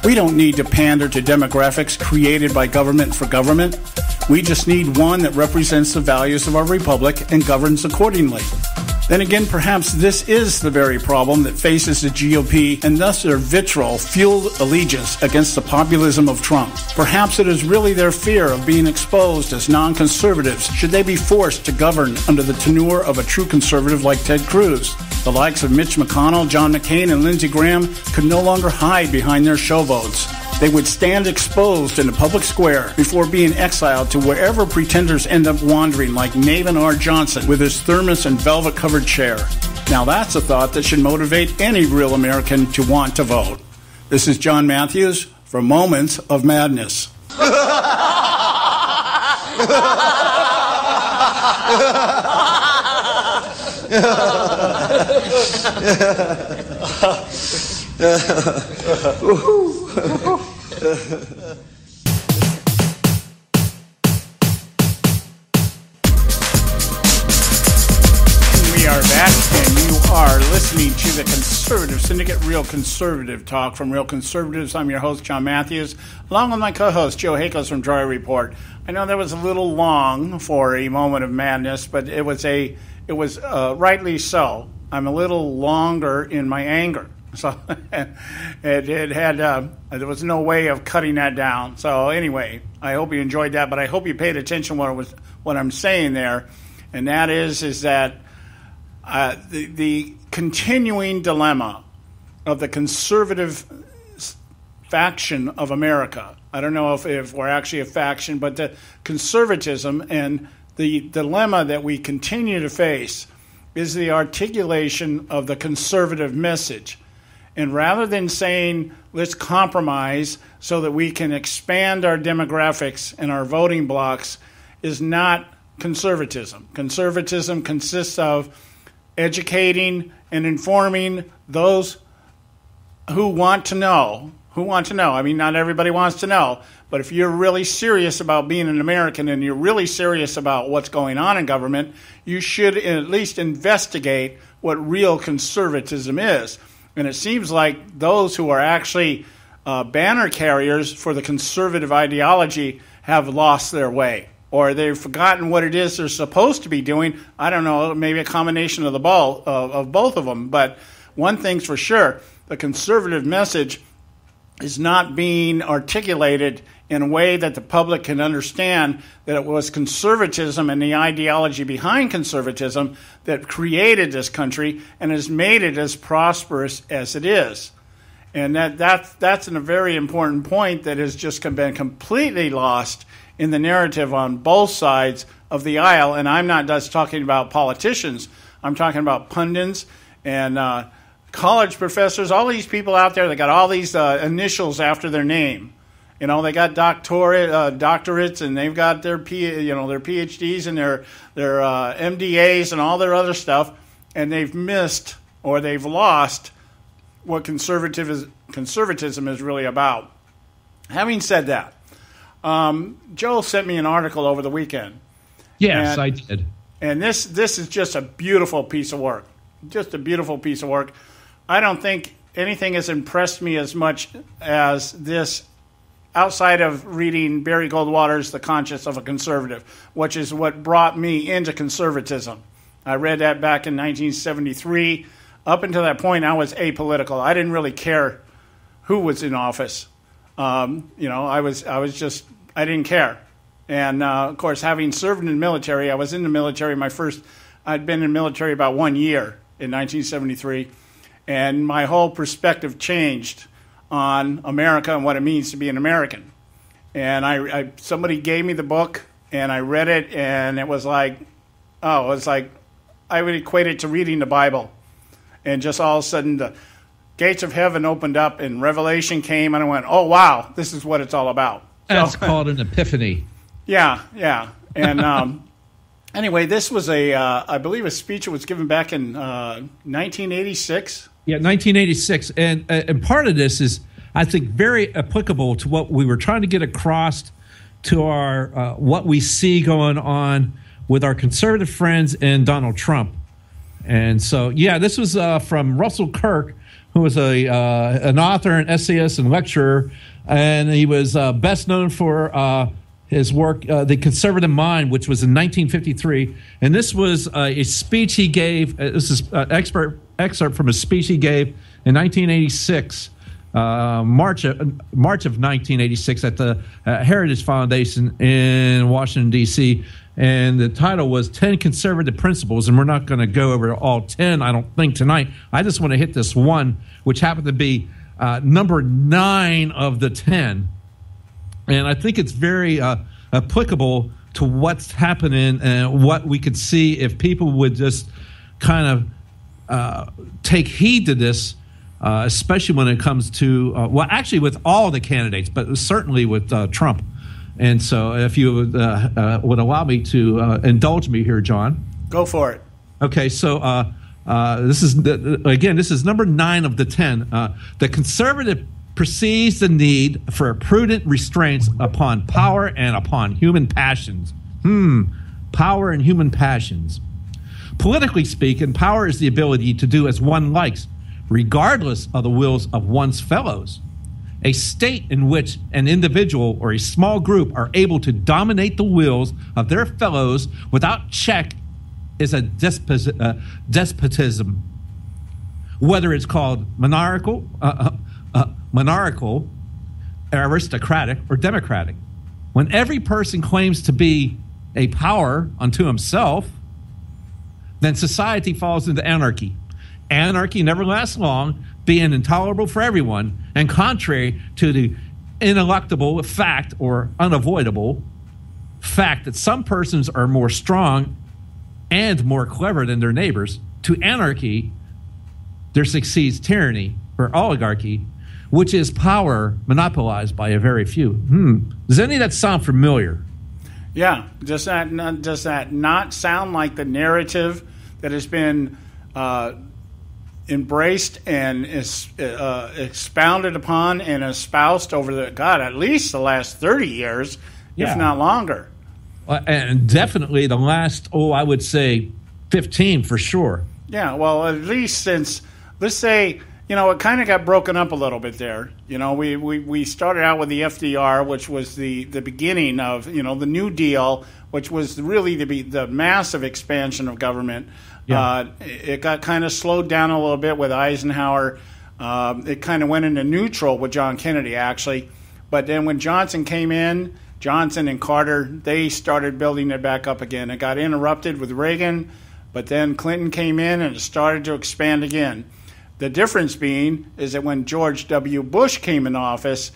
We don't need to pander to demographics created by government for government. We just need one that represents the values of our republic and governs accordingly. Then again, perhaps this is the very problem that faces the GOP and thus their vitriol-fueled allegiance against the populism of Trump. Perhaps it is really their fear of being exposed as non-conservatives should they be forced to govern under the tenure of a true conservative like Ted Cruz. The likes of Mitch McConnell, John McCain, and Lindsey Graham could no longer hide behind their show votes. They would stand exposed in the public square before being exiled to wherever pretenders end up wandering, like Navin R. Johnson with his thermos and velvet-covered chair. Now that's a thought that should motivate any real American to want to vote. This is John Matthews for Moments of Madness. We are back, and You are listening to the Conservative Syndicate, Real Conservative Talk from Real Conservatives. I'm your host, John Matthews, along with my co-host, Joe Hakos from Droid Report. I know that was a little long for a moment of madness, but it was rightly so. I'm a little longer in my anger, so there was no way of cutting that down. So anyway, I hope you enjoyed that, but I hope you paid attention to what I'm saying there, and that is that. The continuing dilemma of the conservative faction of America. I don't know if we're actually a faction, but the conservatism and the dilemma that we continue to face is the articulation of the conservative message. And rather than saying, let's compromise so that we can expand our demographics and our voting blocks, is not conservatism. Conservatism consists of educating and informing those who want to know. I mean, not everybody wants to know, but if you're really serious about being an American and you're really serious about what's going on in government, you should at least investigate what real conservatism is. And it seems like those who are actually banner carriers for the conservative ideology have lost their way. Or they've forgotten what it is they're supposed to be doing. I don't know, maybe a combination of of both of them. But one thing's for sure, the conservative message is not being articulated in a way that the public can understand that it was conservatism and the ideology behind conservatism that created this country and has made it as prosperous as it is. And that's a very important point that has just been completely lost in the narrative on both sides of the aisle. And I'm not just talking about politicians. I'm talking about pundits and college professors, all these people out there that got all these initials after their name. You know, they got doctorates, and they've got their PhDs and their MDAs and all their other stuff, and they've missed or they've lost what conservatism is really about. Having said that, Joel sent me an article over the weekend. Yes, I did. And this is just a beautiful piece of work. Just a beautiful piece of work. I don't think anything has impressed me as much as this outside of reading Barry Goldwater's The Conscience of a Conservative, which is what brought me into conservatism. I read that back in 1973. Up until that point, I was apolitical. I didn't really care who was in office. I didn't care. And, of course, having served in the military, I was in the military. I'd been in the military about 1 year in 1973. And my whole perspective changed on America and what it means to be an American. And somebody gave me the book, and I read it, and it was like I would equate it to reading the Bible. And just all of a sudden, the gates of heaven opened up, and revelation came, and I went, oh, wow, this is what it's all about. That's called an epiphany. Yeah. And anyway, this was I believe a speech that was given back in 1986. Yeah, 1986. And part of this is, I think, very applicable to what we were trying to get across to our what we see going on with our conservative friends and Donald Trump. And so, yeah, this was from Russell Kirk, who was an author, an essayist, and lecturer, and he was best known for his work, The Conservative Mind, which was in 1953. And this was a speech he gave. This is an excerpt from a speech he gave in 1986, March of 1986, at the Heritage Foundation in Washington, D.C., and the title was 10 Conservative Principles, and we're not going to go over all 10, I don't think, tonight. I just want to hit this one, which happened to be number 9 of the 10. And I think it's very applicable to what's happening and what we could see if people would just kind of take heed to this, especially when it comes to, actually with all the candidates, but certainly with Trump. And so if you would allow me to indulge me here, John. Go for it. Okay, so this is number 9 of the 10. The conservative perceives the need for prudent restraints upon power and upon human passions. Power and human passions. Politically speaking, power is the ability to do as one likes, regardless of the wills of one's fellows. A state in which an individual or a small group are able to dominate the wills of their fellows without check is a despotism. Whether it's called monarchical, aristocratic, or democratic. When every person claims to be a power unto himself, then society falls into anarchy. Anarchy never lasts long, being intolerable for everyone, and contrary to the ineluctable fact or unavoidable fact that some persons are more strong and more clever than their neighbors, to anarchy, there succeeds tyranny or oligarchy, which is power monopolized by a very few. Does any of that sound familiar? Yeah. Does that not sound like the narrative that has been embraced and is expounded upon and espoused over at least the last 30 years, if not longer? And definitely the last, I would say 15 for sure. Yeah, well, at least since, let's say, it kind of got broken up a little bit there. We started out with the FDR, which was the beginning of, the New Deal, which was really the massive expansion of government. Yeah. It got kind of slowed down a little bit with Eisenhower. It kind of went into neutral with John Kennedy, actually. But then when Johnson came in, Johnson and Carter, they started building it back up again. It got interrupted with Reagan, but then Clinton came in and it started to expand again. The difference being is that when George W. Bush came in office,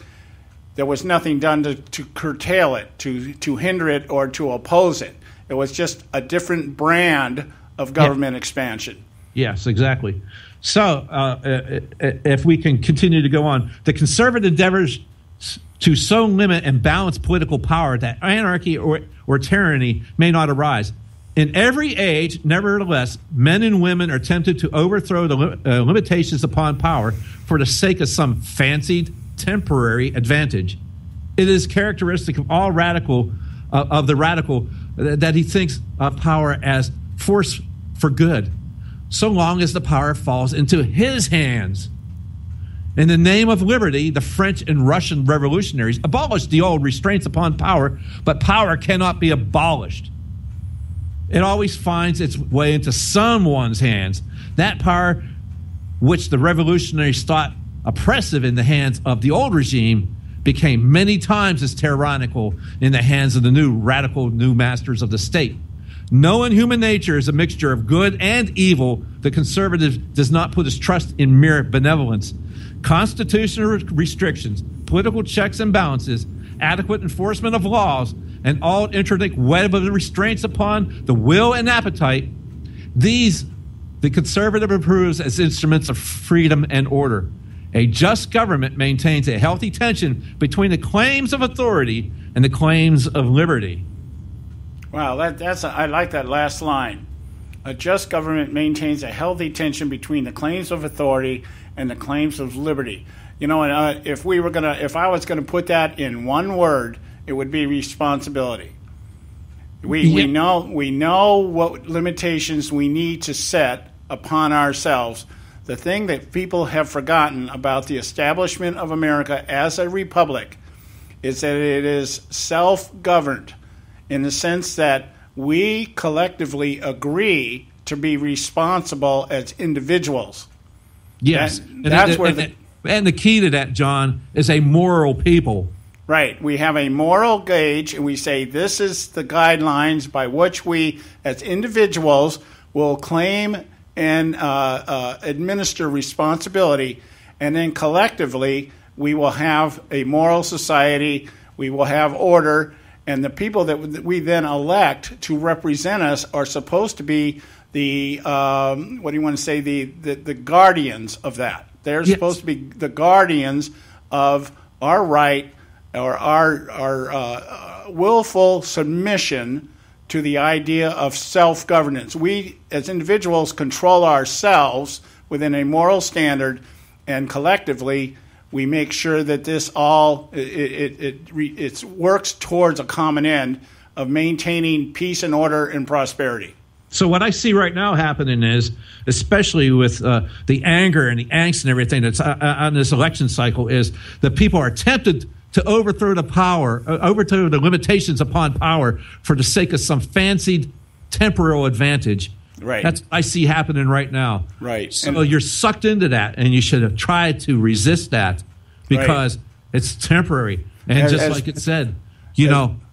there was nothing done to curtail it, to hinder it, or to oppose it. It was just a different brand of government expansion. Yes, exactly. So if we can continue to go on, the conservative endeavors to so limit and balance political power that anarchy or tyranny may not arise. In every age, nevertheless, men and women are tempted to overthrow the limitations upon power for the sake of some fancied temporary advantage. It is characteristic of all radical that he thinks of power as force for good, so long as the power falls into his hands. In the name of liberty, the French and Russian revolutionaries abolished the old restraints upon power, but power cannot be abolished. It always finds its way into someone's hands. That power, which the revolutionaries thought oppressive in the hands of the old regime, became many times as tyrannical in the hands of the radical new masters of the state. Knowing human nature is a mixture of good and evil, the conservative does not put his trust in mere benevolence. Constitutional restrictions, political checks and balances, adequate enforcement of laws, and all intricate web of the restraints upon the will and appetite, these the conservative approves as instruments of freedom and order. A just government maintains a healthy tension between the claims of authority and the claims of liberty. Wow, I like that last line. A just government maintains a healthy tension between the claims of authority and the claims of liberty. And if I was gonna put that in one word, it would be responsibility. We know what limitations we need to set upon ourselves. The thing that people have forgotten about the establishment of America as a republic is that it is self-governed in the sense that we collectively agree to be responsible as individuals. Yes. And the key to that, John, is a moral people. Right. We have a moral gauge, and we say this is the guidelines by which we, as individuals, will claim and administer responsibility, and then collectively we will have a moral society, we will have order, and the people that we then elect to represent us are supposed to be the the guardians of that. They're supposed to be the guardians of our right or our willful submission to the idea of self-governance. We, as individuals, control ourselves within a moral standard, and collectively we make sure that this all it works towards a common end of maintaining peace and order and prosperity. So what I see right now happening is, especially with the anger and the angst and everything that's on this election cycle, is that people are tempted to overthrow the limitations upon power for the sake of some fancied temporal advantage. Right. That's what I see happening right now. Right. So you're sucked into that, and you should have tried to resist that because it's temporary. And just like it said,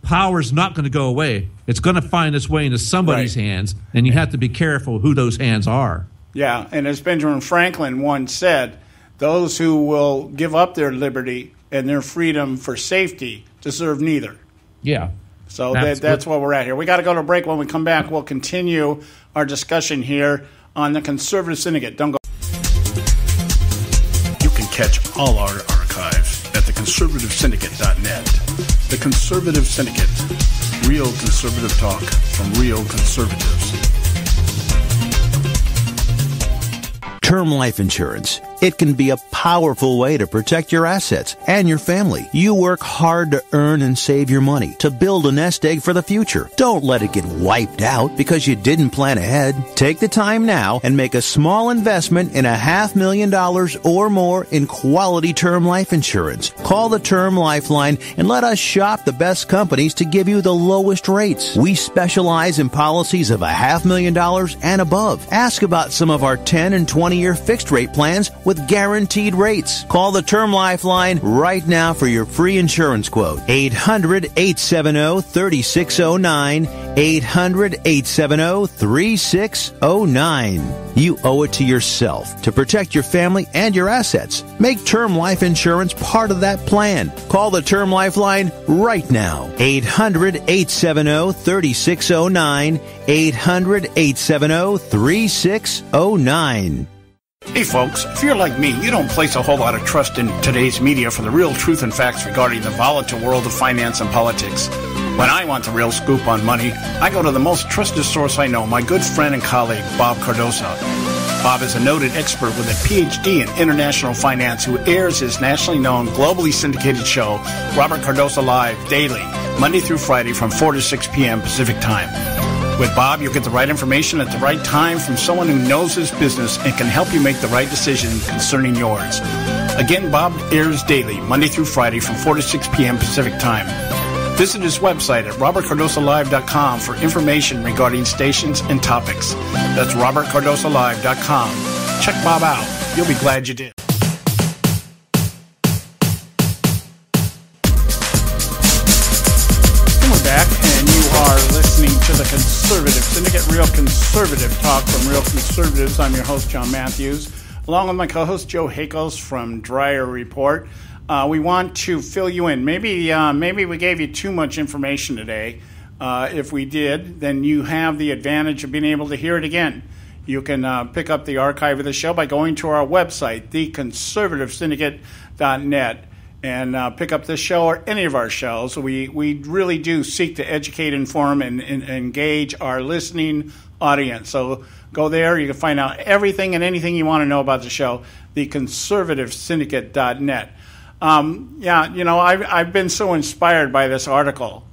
power's not going to go away. It's going to find its way into somebody's hands, and you have to be careful who those hands are. Yeah, and as Benjamin Franklin once said, those who will give up their liberty and their freedom for safety deserve neither. Yeah. So that's what we're at here. We got to go to a break. When we come back, we'll continue our discussion here on the Conservative Syndicate. Don't go. You can catch all our archives at theconservativesyndicate.net. The Conservative Syndicate. Real conservative talk from real conservatives. Term life insurance. It can be a powerful way to protect your assets and your family. You work hard to earn and save your money to build a nest egg for the future. Don't let it get wiped out because you didn't plan ahead. Take the time now and make a small investment in $500,000 or more in quality term life insurance. Call the Term Lifeline and let us shop the best companies to give you the lowest rates. We specialize in policies of $500,000 and above. Ask about some of our 10 and 20-year fixed rate plans with guaranteed rates. Call the Term Lifeline right now for your free insurance quote. 800-870-3609. 800-870-3609. You owe it to yourself to protect your family and your assets. Make term life insurance part of that plan. Call the Term Lifeline right now. 800-870-3609. 800-870-3609. Hey folks, if you're like me, you don't place a whole lot of trust in today's media for the real truth and facts regarding the volatile world of finance and politics. When I want the real scoop on money, I go to the most trusted source I know, my good friend and colleague, Bob Cardoso. Bob is a noted expert with a PhD in international finance who airs his nationally known, globally syndicated show, Robert Cardoso Live, daily, Monday through Friday from 4 to 6 p.m. Pacific Time. With Bob, you'll get the right information at the right time from someone who knows his business and can help you make the right decision concerning yours. Again, Bob airs daily, Monday through Friday from 4 to 6 p.m. Pacific Time. Visit his website at robertcardosolive.com for information regarding stations and topics. That's robertcardosolive.com. Check Bob out. You'll be glad you did. And we're back, and you are listening to the Conservative Syndicate, real conservative talk from real conservatives. I'm your host, John Matthews, along with my co-host, Joe Hakos from Dreyer Report. We want to fill you in. Maybe we gave you too much information today. If we did, then you have the advantage of being able to hear it again. You can pick up the archive of the show by going to our website, theconservativesyndicate.net, and pick up this show or any of our shows. We really do seek to educate, inform, and engage our listening audience. So go there. You can find out everything and anything you want to know about the show, theconservativesyndicate.net. I've been so inspired by this article.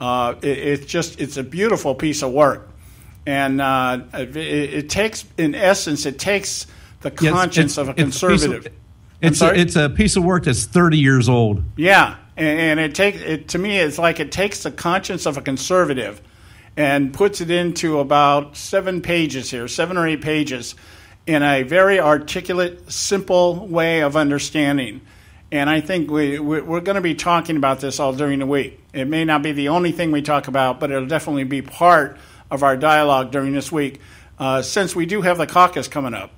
It's a beautiful piece of work, and it takes the conscience of a conservative. It's a piece of work that's 30 years old. Yeah, and to me, it's like it takes the conscience of a conservative and puts it into about 7 or 8 pages, in a very articulate, simple way of understanding. And I think we're going to be talking about this all during the week. It may not be the only thing we talk about, but it'll definitely be part of our dialogue during this week, since we do have the caucus coming up.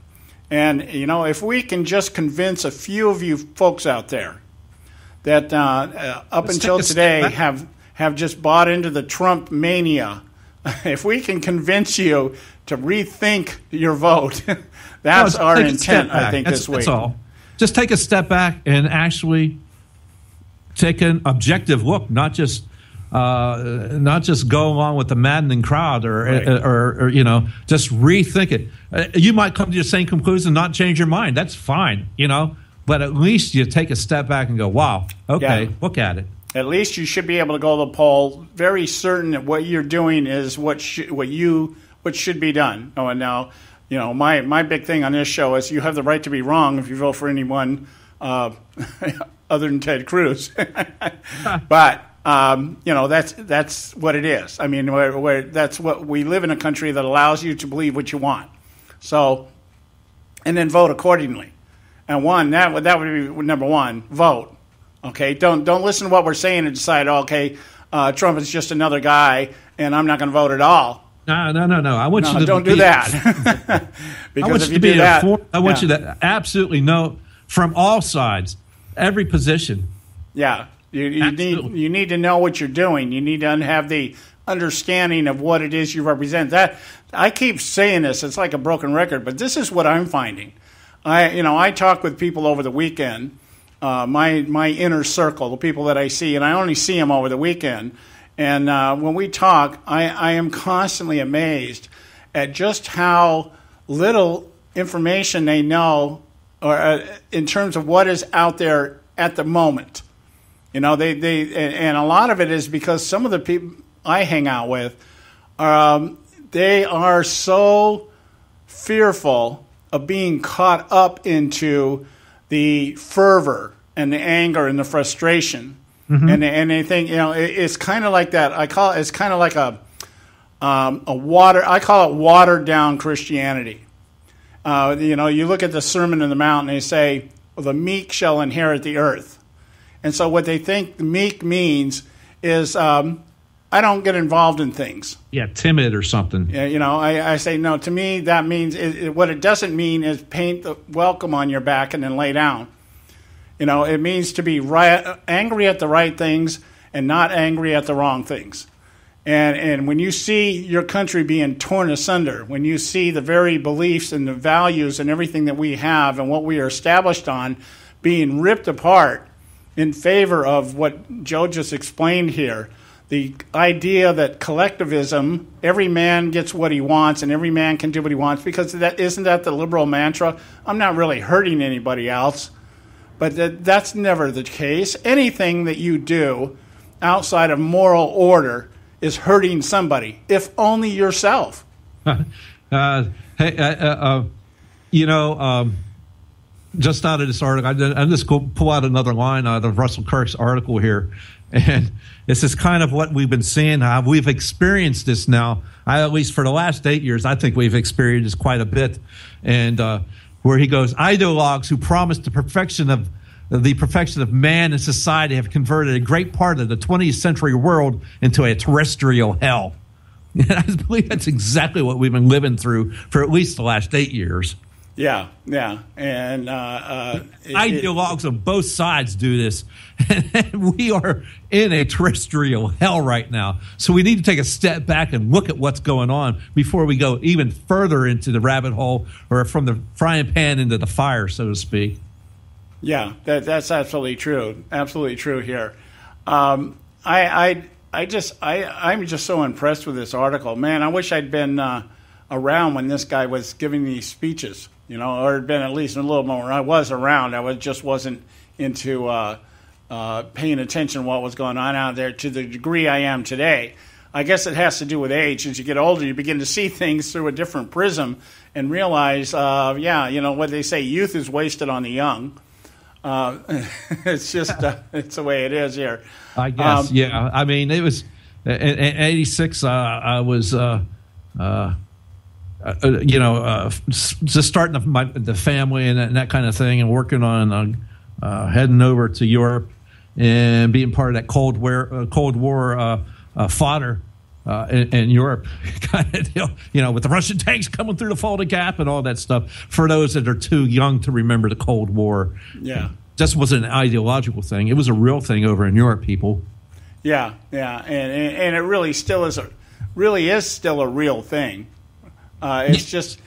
And, if we can just convince a few of you folks out there that up until today have just bought into the Trump mania, if we can convince you to rethink your vote, that's our intent, I think, this week. That's all. Just take a step back and actually take an objective look, not just go along with the maddening crowd or just rethink it. You might come to the same conclusion and not change your mind. That's fine, but at least you take a step back and go, wow, okay, look at it. At least you should be able to go to the poll very certain that what you're doing is what you what should be done. Oh, and now, my big thing on this show is you have the right to be wrong if you vote for anyone other than Ted Cruz. But that's what it is. I mean, that's what we live in, a country that allows you to believe what you want. So, and then vote accordingly. And that would be number one. Vote. Okay. Don't listen to what we're saying and decide, okay, Trump is just another guy, and I'm not going to vote at all. No. I want you to don't do that. Because if you do that, I want you to absolutely know from all sides, every position. Yeah. You need to know what you're doing. You need to have the understanding of what it is you represent. That I keep saying this. It's like a broken record, but this is what I'm finding. I talk with people over the weekend, my inner circle, the people that I see, and I only see them over the weekend. And when we talk, I am constantly amazed at just how little information they know, or in terms of what is out there at the moment. And a lot of it is because some of the people I hang out with, they are so fearful of being caught up into the fervor and the anger and the frustration. Mm-hmm. And they think, it's kind of like that. It's kind of like I call it watered down Christianity. You look at the Sermon on the Mount and they say, well, the meek shall inherit the earth. And so what they think the meek means is I don't get involved in things. Yeah, timid or something. Yeah, I say, no, to me that means, what it doesn't mean is paint the welcome on your back and then lay down. It means to be angry at the right things and not angry at the wrong things. And when you see your country being torn asunder, when you see the very beliefs and the values and everything that we have and what we are established on being ripped apart in favor of what Joe just explained here, the idea that collectivism, every man gets what he wants and every man can do what he wants, because isn't that the liberal mantra? I'm not really hurting anybody else. But that's never the case. Anything that you do outside of moral order is hurting somebody, if only yourself. Just out of this article, I'm just going to pull out another line out of Russell Kirk's article here. And this is kind of what we've been seeing, how we've experienced this now. At least for the last 8 years, I think we've experienced this quite a bit. And where he goes, ideologues who promise the perfection of man and society have converted a great part of the 20th century world into a terrestrial hell. And I believe that's exactly what we've been living through for at least the last 8 years. Yeah. And ideologues on both sides do this. And we are in a terrestrial hell right now. So we need to take a step back and look at what's going on before we go even further into the rabbit hole, or from the frying pan into the fire, so to speak. Yeah, that's absolutely true. Absolutely true here. I'm just so impressed with this article. Man, I wish I'd been around when this guy was giving these speeches, or had been at least a little more. I was around. I just wasn't into paying attention to what was going on out there to the degree I am today. I guess it has to do with age. As you get older, you begin to see things through a different prism and realize, what they say, youth is wasted on the young. It's just it's the way it is here. I guess, yeah. I mean, it was in 86. I was, just starting the family and that kind of thing, and working on heading over to Europe and being part of that Cold War fodder in Europe, kind of deal, with the Russian tanks coming through the Fulda Gap and all that stuff. For those that are too young to remember the Cold War, just wasn't an ideological thing; it was a real thing over in Europe, people. Yeah, and it really still is still a real thing. It's just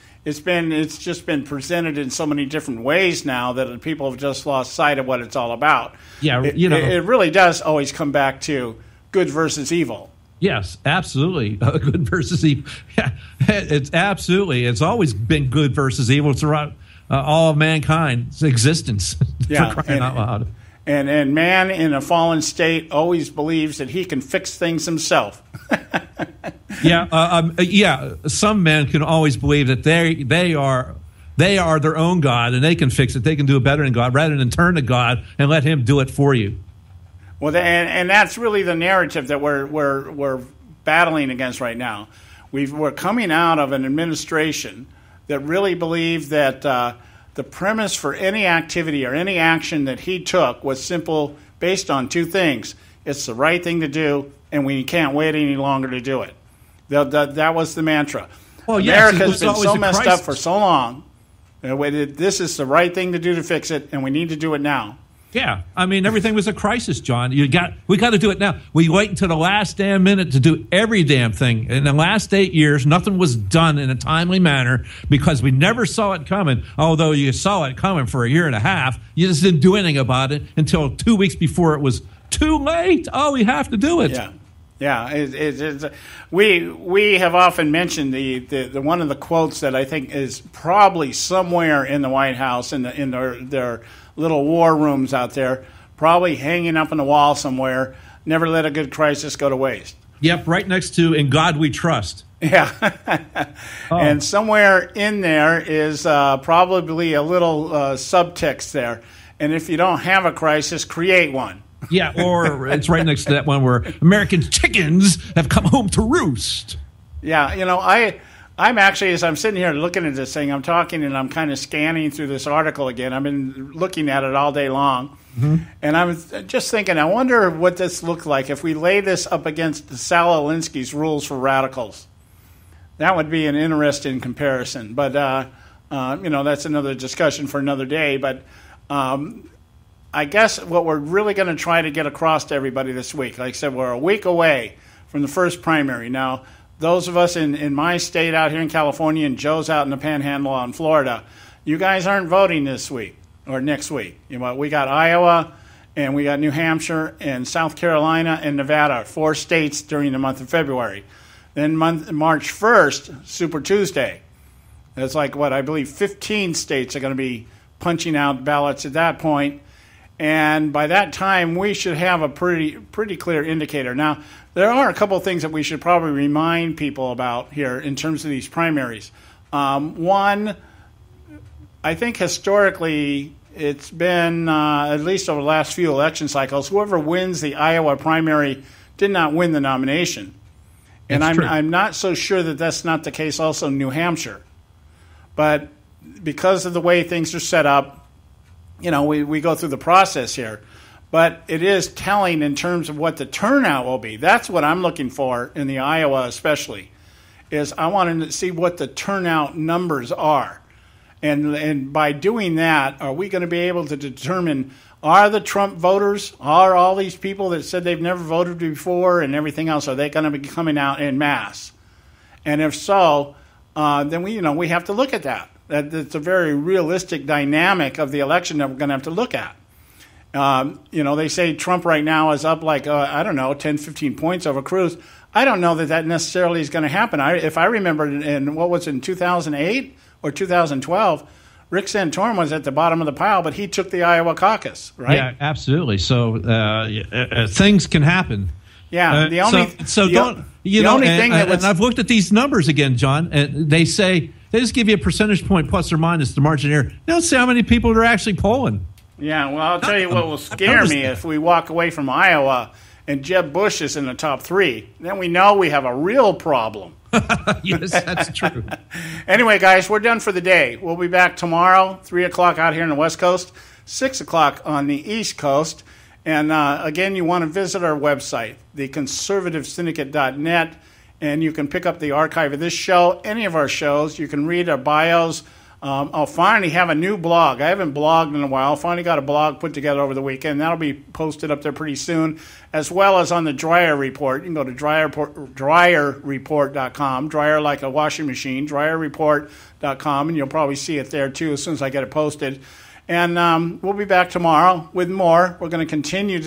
been presented in so many different ways now that people have just lost sight of what it's all about. Yeah, it really does always come back to good versus evil. Yes, absolutely. Good versus evil. Yeah, it's always been good versus evil throughout all of mankind's existence. Yeah, for crying out loud. And man in a fallen state always believes that he can fix things himself. Some men can always believe that they are their own God and they can fix it. They can do it better than God, rather than turn to God and let Him do it for you. Well, and that's really the narrative that we're battling against right now. We're coming out of an administration that really believed that the premise for any activity or any action that he took was simple, based on two things. It's the right thing to do, and we can't wait any longer to do it. That was the mantra. Well, yes, America's been so messed up for so long. This is the right thing to do to fix it, and we need to do it now. Yeah, I mean, everything was a crisis, John. We got to do it now. We wait until the last damn minute to do every damn thing. In the last 8 years, nothing was done in a timely manner because we never saw it coming. Although you saw it coming for a year and a half, you just didn't do anything about it until 2 weeks before it was too late. Oh, we have to do it. Yeah. We have often mentioned the one of the quotes that I think is probably somewhere in the White House in their little war rooms out there, probably hanging up on the wall somewhere. Never let a good crisis go to waste. Yep, right next to "In God We Trust." Yeah, and somewhere in there is probably a little subtext there. And if you don't have a crisis, create one. Yeah, or it's right next to that one where American chickens have come home to roost. Yeah, I'm actually, as I'm sitting here looking at this thing, I'm talking and I'm kind of scanning through this article again. I've been looking at it all day long. Mm-hmm. And I was just thinking, I wonder what this looked like if we lay this up against Saul Alinsky's rules for radicals. That would be an interesting comparison. But, that's another discussion for another day. But I guess what we're really going to try to get across to everybody this week, like I said, we're a week away from the first primary. Now, those of us in my state out here in California, and Joe's out in the Panhandle out in Florida, you guys aren't voting this week or next week. We got Iowa, and we got New Hampshire, and South Carolina, and Nevada, 4 states during the month of February. Then March 1st, Super Tuesday. That's like, I believe 15 states are going to be punching out ballots at that point. And by that time, we should have a pretty clear indicator. Now, there are a couple of things that we should probably remind people about here in terms of these primaries. One, I think historically it's been, at least over the last few election cycles, whoever wins the Iowa primary did not win the nomination. And I'm not so sure that that's not the case also in New Hampshire. But because of the way things are set up, we go through the process here. But it is telling in terms of what the turnout will be. That's what I'm looking for in the Iowa especially, is I want to see what the turnout numbers are. And by doing that, are we going to be able to determine, are the Trump voters, are all these people that said they've never voted before and everything else, are they going to be coming out en masse? And if so, then we have to look at that. That's a very realistic dynamic of the election that we're going to have to look at. They say Trump right now is up 10, 15 points over Cruz. I don't know that necessarily is going to happen. If I remember in 2008 or 2012, Rick Santorum was at the bottom of the pile, but he took the Iowa caucus, right? Yeah, absolutely. So things can happen. Yeah. The only thing and I've looked at these numbers again, John, and they say they just give you a percentage point plus or minus the margin error. They don't say how many people are actually polling. Yeah, well, I'll tell you what will scare me if we walk away from Iowa and Jeb Bush is in the top 3. Then we know we have a real problem. Yes, that's true. Anyway, guys, we're done for the day. We'll be back tomorrow, 3 o'clock out here on the West Coast, 6 o'clock on the East Coast. And again, you want to visit our website, theconservativesyndicate.net, and you can pick up the archive of this show, any of our shows. You can read our bios. I'll finally have a new blog. I haven't blogged in a while. Finally got a blog put together over the weekend. That'll be posted up there pretty soon, as well as on the Dryer Report. You can go to dryerreport.com, dryer like a washing machine, dryerreport.com, and you'll probably see it there too as soon as I get it posted. And we'll be back tomorrow with more. We're going to continue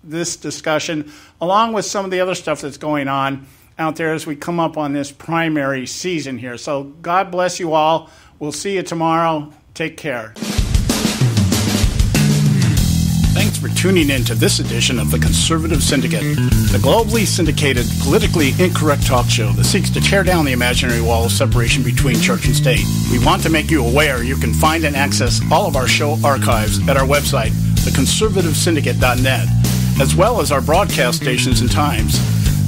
this discussion along with some of the other stuff that's going on out there as we come up on this primary season here. So God bless you all. We'll see you tomorrow. Take care. Thanks for tuning in to this edition of the Conservative Syndicate, the globally syndicated, politically incorrect talk show that seeks to tear down the imaginary wall of separation between church and state. We want to make you aware you can find and access all of our show archives at our website, theconservativesyndicate.net, as well as our broadcast stations and times.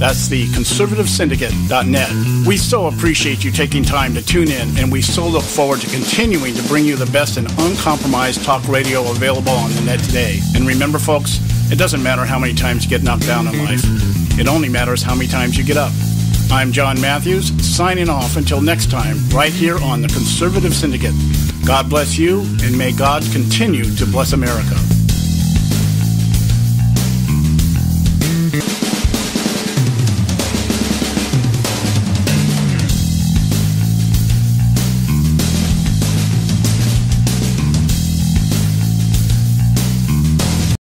That's the conservativesyndicate.net. We so appreciate you taking time to tune in, and we so look forward to continuing to bring you the best and uncompromised talk radio available on the net today. And remember, folks, it doesn't matter how many times you get knocked down in life. It only matters how many times you get up. I'm John Matthews, signing off until next time, right here on the Conservative Syndicate. God bless you, and may God continue to bless America.